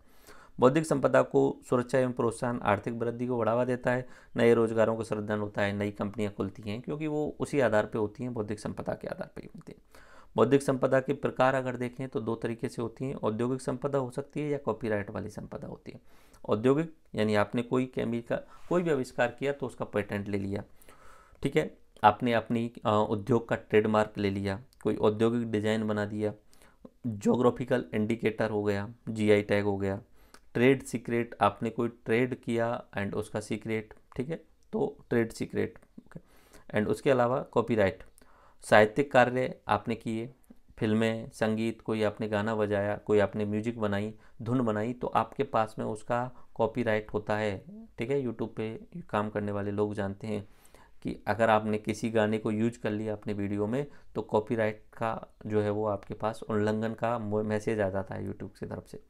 बौद्धिक संपदा को सुरक्षा एवं प्रोत्साहन आर्थिक वृद्धि को बढ़ावा देता है, नए रोजगारों का सृजन होता है, नई कंपनियां खुलती हैं, क्योंकि वो उसी आधार पे होती हैं, बौद्धिक संपदा के आधार पर ही होती हैं। बौद्धिक संपदा के प्रकार अगर देखें तो 2 तरीके से होती हैं। औद्योगिक संपदा हो सकती है या कॉपीराइट वाली संपदा होती है। औद्योगिक यानी आपने कोई केमिकल कोई भी आविष्कार किया तो उसका पेटेंट ले लिया। ठीक है, आपने अपनी उद्योग का ट्रेडमार्क ले लिया, कोई औद्योगिक डिजाइन बना दिया, ज्योग्राफिकल इंडिकेटर हो गया, जीआई टैग हो गया। ट्रेड सीक्रेट, आपने कोई ट्रेड किया एंड उसका सीक्रेट, ठीक है, तो ट्रेड सीक्रेट। ओके, एंड उसके अलावा कॉपीराइट, साहित्यिक कार्य आपने किए, फिल्में, संगीत, कोई आपने गाना बजाया, कोई आपने म्यूजिक बनाई, धुन बनाई, तो आपके पास में उसका कॉपीराइट होता है। ठीक है, यूट्यूब पे काम करने वाले लोग जानते हैं कि अगर आपने किसी गाने को यूज कर लिया अपने वीडियो में, तो कॉपीराइट का जो है वो आपके पास उल्लंघन का मैसेज आ जाता है यूट्यूब की तरफ से।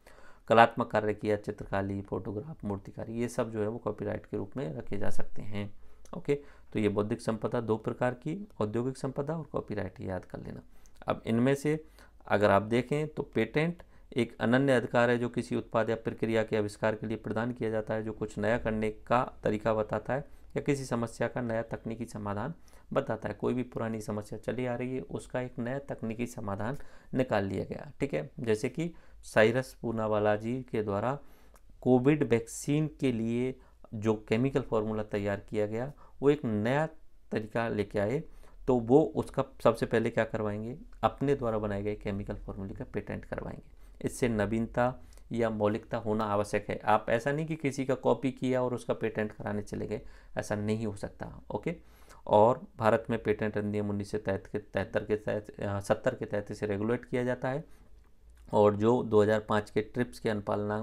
कलात्मक कार्य किया, चित्रकारी, फोटोग्राफ, मूर्तिकारी, ये सब जो है वो कॉपीराइट के रूप में रखे जा सकते हैं। ओके, तो ये बौद्धिक संपदा 2 प्रकार की, औद्योगिक संपदा और कॉपीराइट, याद कर लेना। अब इनमें से अगर आप देखें तो पेटेंट एक अनन्य अधिकार है जो किसी उत्पाद या प्रक्रिया के आविष्कार के लिए प्रदान किया जाता है, जो कुछ नया करने का तरीका बताता है या किसी समस्या का नया तकनीकी समाधान बताता है। कोई भी पुरानी समस्या चली आ रही है, उसका एक नया तकनीकी समाधान निकाल लिया गया। ठीक है, जैसे कि साइरस पूनावाला जी के द्वारा कोविड वैक्सीन के लिए जो केमिकल फार्मूला तैयार किया गया, वो एक नया तरीका लेके आए, तो वो उसका सबसे पहले क्या करवाएंगे, अपने द्वारा बनाए गए केमिकल फार्मूले का पेटेंट करवाएंगे। इससे नवीनता या मौलिकता होना आवश्यक है। आप ऐसा नहीं कि किसी का कॉपी किया और उसका पेटेंट कराने चले गए, ऐसा नहीं हो सकता। ओके, और भारत में पेटेंट अधिनियम 1973 के तहत 70 के तहत इसे रेगुलेट किया जाता है, और जो 2005 के ट्रिप्स के अनुपालना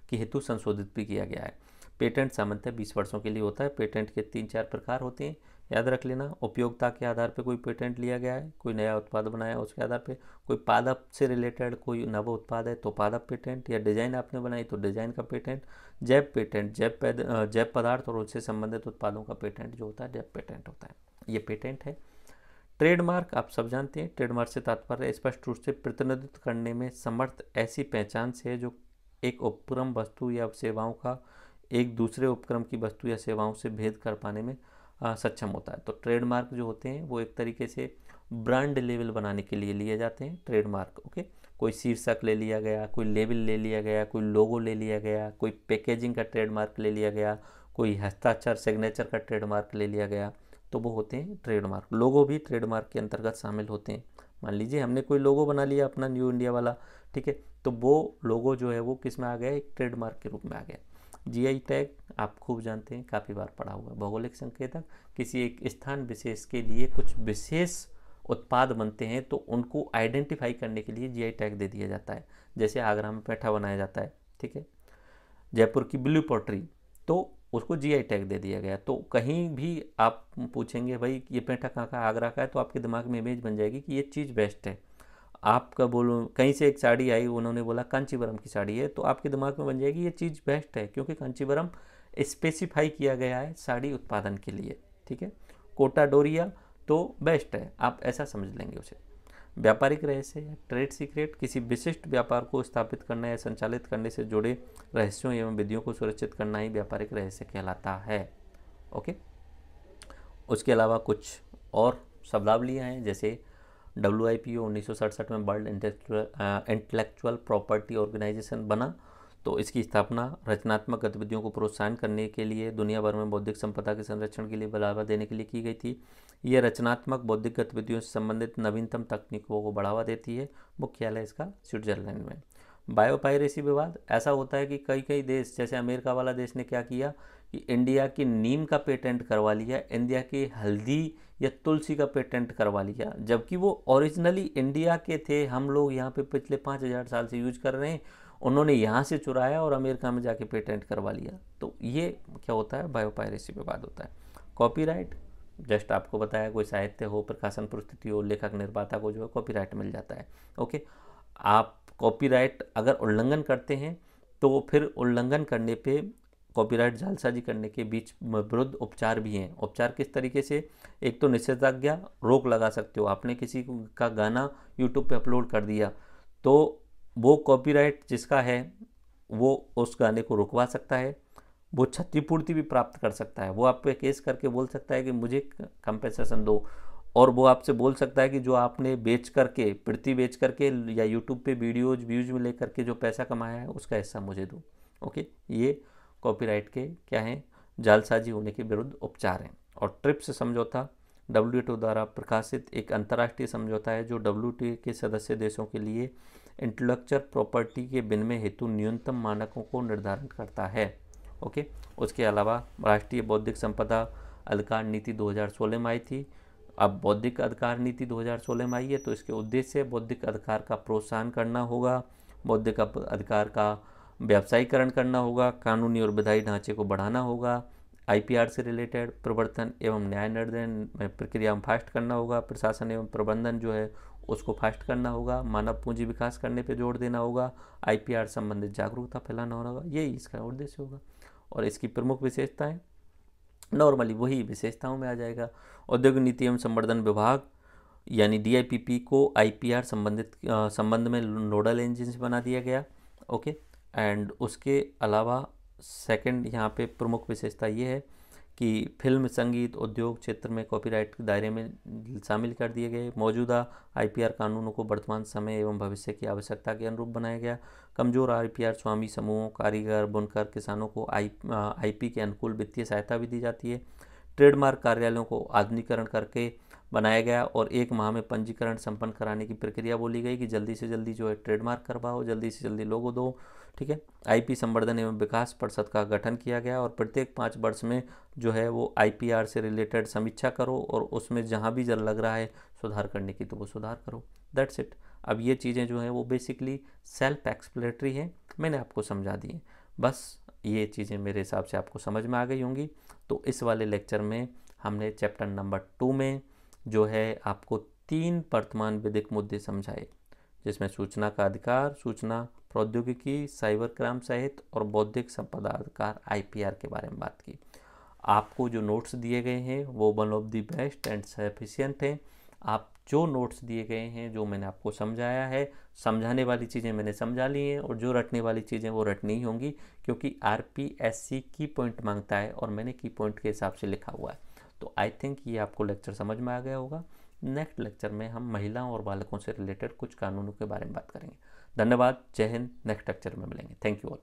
के हेतु संशोधित भी किया गया है। पेटेंट सामान्यतः 20 वर्षों के लिए होता है। पेटेंट के 3-4 प्रकार होते हैं, याद रख लेना। उपयोगिता के आधार पर कोई पेटेंट लिया गया है, कोई नया उत्पाद बनाया उसके आधार पे, कोई पादप से रिलेटेड कोई नव उत्पाद है तो पादप पेटेंट, या डिजाइन आपने बनाई तो डिजाइन का पेटेंट। जैव पेटेंट, जैव पदार्थ और उससे संबंधित उत्पादों का पेटेंट जो होता है जैव पेटेंट होता है, ये पेटेंट है। ट्रेडमार्क आप सब जानते हैं, ट्रेडमार्क से तात्पर्य स्पष्ट रूप से प्रतिनिधित्व करने में समर्थ ऐसी पहचान से है जो एक उपक्रम, वस्तु या सेवाओं का एक दूसरे उपक्रम की वस्तु या सेवाओं से भेद कर पाने में सक्षम होता है। तो ट्रेडमार्क जो होते हैं वो एक तरीके से ब्रांड लेवल बनाने के लिए लिए जाते हैं ट्रेडमार्क। ओके, कोई शीर्षक ले लिया गया, कोई लेबल ले लिया गया, कोई लोगो ले लिया गया, कोई पैकेजिंग का ट्रेडमार्क ले लिया गया, कोई हस्ताक्षर सिग्नेचर का ट्रेडमार्क ले लिया गया, तो वो होते हैं ट्रेडमार्क। लोगो भी ट्रेडमार्क के अंतर्गत शामिल होते हैं। मान लीजिए हमने कोई लोगो बना लिया अपना न्यू इंडिया वाला, ठीक है, तो वो लोगो जो है वो किस में आ गया, एक ट्रेडमार्क के रूप में आ गया। जीआई टैग आप खूब जानते हैं, काफ़ी बार पढ़ा हुआ है। भौगोलिक संकेतक, किसी एक स्थान विशेष के लिए कुछ विशेष उत्पाद बनते हैं तो उनको आइडेंटिफाई करने के लिए जीआई टैग दे दिया जाता है। जैसे आगरा में पैठा बनाया जाता है, ठीक है, जयपुर की ब्लू पॉटरी, तो उसको जीआई टैग दे दिया गया। तो कहीं भी आप पूछेंगे भाई ये पैठा कहाँ का, आगरा का है, तो आपके दिमाग में इमेज बन जाएगी कि ये चीज़ बेस्ट है। आपका बोलो कहीं से एक साड़ी आई, उन्होंने बोला कांचीवरम की साड़ी है, तो आपके दिमाग में बन जाएगी ये चीज़ बेस्ट है, क्योंकि कांचीवरम स्पेसिफाई किया गया है साड़ी उत्पादन के लिए। ठीक है, कोटा डोरिया तो बेस्ट है, आप ऐसा समझ लेंगे उसे। व्यापारिक रहस्य या ट्रेड सीक्रेट, किसी विशिष्ट व्यापार को स्थापित करना या संचालित करने से जुड़े रहस्यों एवं विधियों को सुरक्षित करना ही व्यापारिक रहस्य कहलाता है। ओके, उसके अलावा कुछ और शब्दावलियाँ हैं, जैसे WIPO 1967 में वर्ल्ड इंटेलेक्चुअल प्रॉपर्टी ऑर्गेनाइजेशन बना, तो इसकी स्थापना रचनात्मक गतिविधियों को प्रोत्साहन करने के लिए दुनिया भर में बौद्धिक संपदा के संरक्षण के लिए बढ़ावा देने के लिए की गई थी। ये रचनात्मक बौद्धिक गतिविधियों से संबंधित नवीनतम तकनीकों को बढ़ावा देती है। मुख्यालय इसका स्विट्जरलैंड में। बायोपायरेसी विवाद ऐसा होता है कि कई कई देश, जैसे अमेरिका वाला देश ने क्या किया कि इंडिया की नीम का पेटेंट करवा लिया, इंडिया की हल्दी या तुलसी का पेटेंट करवा लिया, जबकि वो ओरिजिनली इंडिया के थे। हम लोग यहाँ पे पिछले 5000 साल से यूज कर रहे हैं, उन्होंने यहाँ से चुराया और अमेरिका में जाके पेटेंट करवा लिया। तो ये क्या होता है, बायोपायरेसी विवाद होता है। कॉपीराइट, जस्ट आपको बताया, कोई साहित्य हो, प्रकाशन परिस्थिति हो, लेखक निर्माता को जो है कॉपीराइट मिल जाता है। ओके, आप कॉपीराइट अगर उल्लंघन करते हैं तो फिर उल्लंघन करने पे कॉपीराइट जालसाजी करने के बीच विरुद्ध उपचार भी हैं। उपचार किस तरीके से, एक तो निषेधाज्ञा रोक लगा सकते हो। आपने किसी का गाना यूट्यूब पे अपलोड कर दिया तो वो कॉपीराइट जिसका है वो उस गाने को रुकवा सकता है, वो क्षतिपूर्ति भी प्राप्त कर सकता है। वो आप पे केस करके बोल सकता है कि मुझे कंपेंसेशन दो, और वो आपसे बोल सकता है कि जो आपने बेच करके, प्रति बेच करके या यूट्यूब पे वीडियोज व्यूज में लेकर के जो पैसा कमाया है उसका हिस्सा मुझे दो। ओके, ये कॉपीराइट के क्या हैं, जालसाजी होने के विरुद्ध उपचार हैं। और ट्रिप्स समझौता WTO द्वारा प्रकाशित एक अंतर्राष्ट्रीय समझौता है जो WTO के सदस्य देशों के लिए इंटेलेक्चुअल प्रॉपर्टी के विनिमय हेतु न्यूनतम मानकों को निर्धारण करता है। ओके, उसके अलावा राष्ट्रीय बौद्धिक संपदा अधिकार नीति 2016 में आई थी। अब बौद्धिक अधिकार नीति 2016 में आई है तो इसके उद्देश्य बौद्धिक अधिकार का प्रोत्साहन करना होगा, बौद्धिक अधिकार का व्यावसायीकरण करना होगा, कानूनी और विधायी ढांचे को बढ़ाना होगा, IPR से रिलेटेड प्रवर्तन एवं न्याय निर्णय प्रक्रिया में फास्ट करना होगा, प्रशासन एवं प्रबंधन जो है उसको फास्ट करना होगा, मानव पूंजी विकास करने पे जोर देना होगा, IPR संबंधित जागरूकता फैलाना होगा। यही इसका उद्देश्य होगा। और इसकी प्रमुख विशेषताएं नॉर्मली वही विशेषताओं में आ जाएगा। औद्योगिक नीति एवं संवर्धन विभाग यानी DIPP को IPR संबंध में नोडल एजेंसी बना दिया गया। ओके, एंड उसके अलावा सेकंड यहाँ पे प्रमुख विशेषता ये है कि फिल्म संगीत उद्योग क्षेत्र में कॉपीराइट के दायरे में शामिल कर दिए गए। मौजूदा IPR कानूनों को वर्तमान समय एवं भविष्य की आवश्यकता के अनुरूप बनाया गया। कमजोर IPR स्वामी समूहों, कारीगर, बुनकर, किसानों को IP के अनुकूल वित्तीय सहायता भी दी जाती है। ट्रेडमार्क कार्यालयों को आधुनिकीकरण करके बनाया गया और 1 माह में पंजीकरण संपन्न कराने की प्रक्रिया बोली गई कि जल्दी से जल्दी जो है ट्रेडमार्क करवाओ, जल्दी से जल्दी लोगो दो। ठीक है, IP संवर्धन एवं विकास परिषद का गठन किया गया और प्रत्येक 5 वर्ष में जो है वो IPR से रिलेटेड समीक्षा करो और उसमें जहाँ भी जल लग रहा है सुधार करने की तो वो सुधार करो। That's it. अब ये चीज़ें जो हैं वो बेसिकली सेल्फ एक्सप्लेटरी हैं, मैंने आपको समझा दी हैं। बस ये चीज़ें मेरे हिसाब से आपको समझ में आ गई होंगी। तो इस वाले लेक्चर में हमने चैप्टर नंबर 2 में जो है आपको 3 वर्तमान विधिक मुद्दे समझाए, जिसमें सूचना का अधिकार, सूचना प्रौद्योगिकी, साइबर क्राइम सहित और बौद्धिक संपदा अधिकार IPR के बारे में बात की। आपको जो नोट्स दिए गए हैं वो one of the best and sufficient हैं। आप जो नोट्स दिए गए हैं, जो मैंने आपको समझाया है, समझाने वाली चीज़ें मैंने समझा ली हैं और जो रटने वाली चीज़ें वो रटनी ही होंगी, क्योंकि RPSC की पॉइंट मांगता है और मैंने की पॉइंट के हिसाब से लिखा हुआ है। तो आई थिंक ये आपको लेक्चर समझ में आ गया होगा। नेक्स्ट लेक्चर में हम महिलाओं और बालकों से रिलेटेड कुछ कानूनों के बारे में बात करेंगे। धन्यवाद, जय हिंद। नेक्स्ट लेक्चर में मिलेंगे। Thank you all.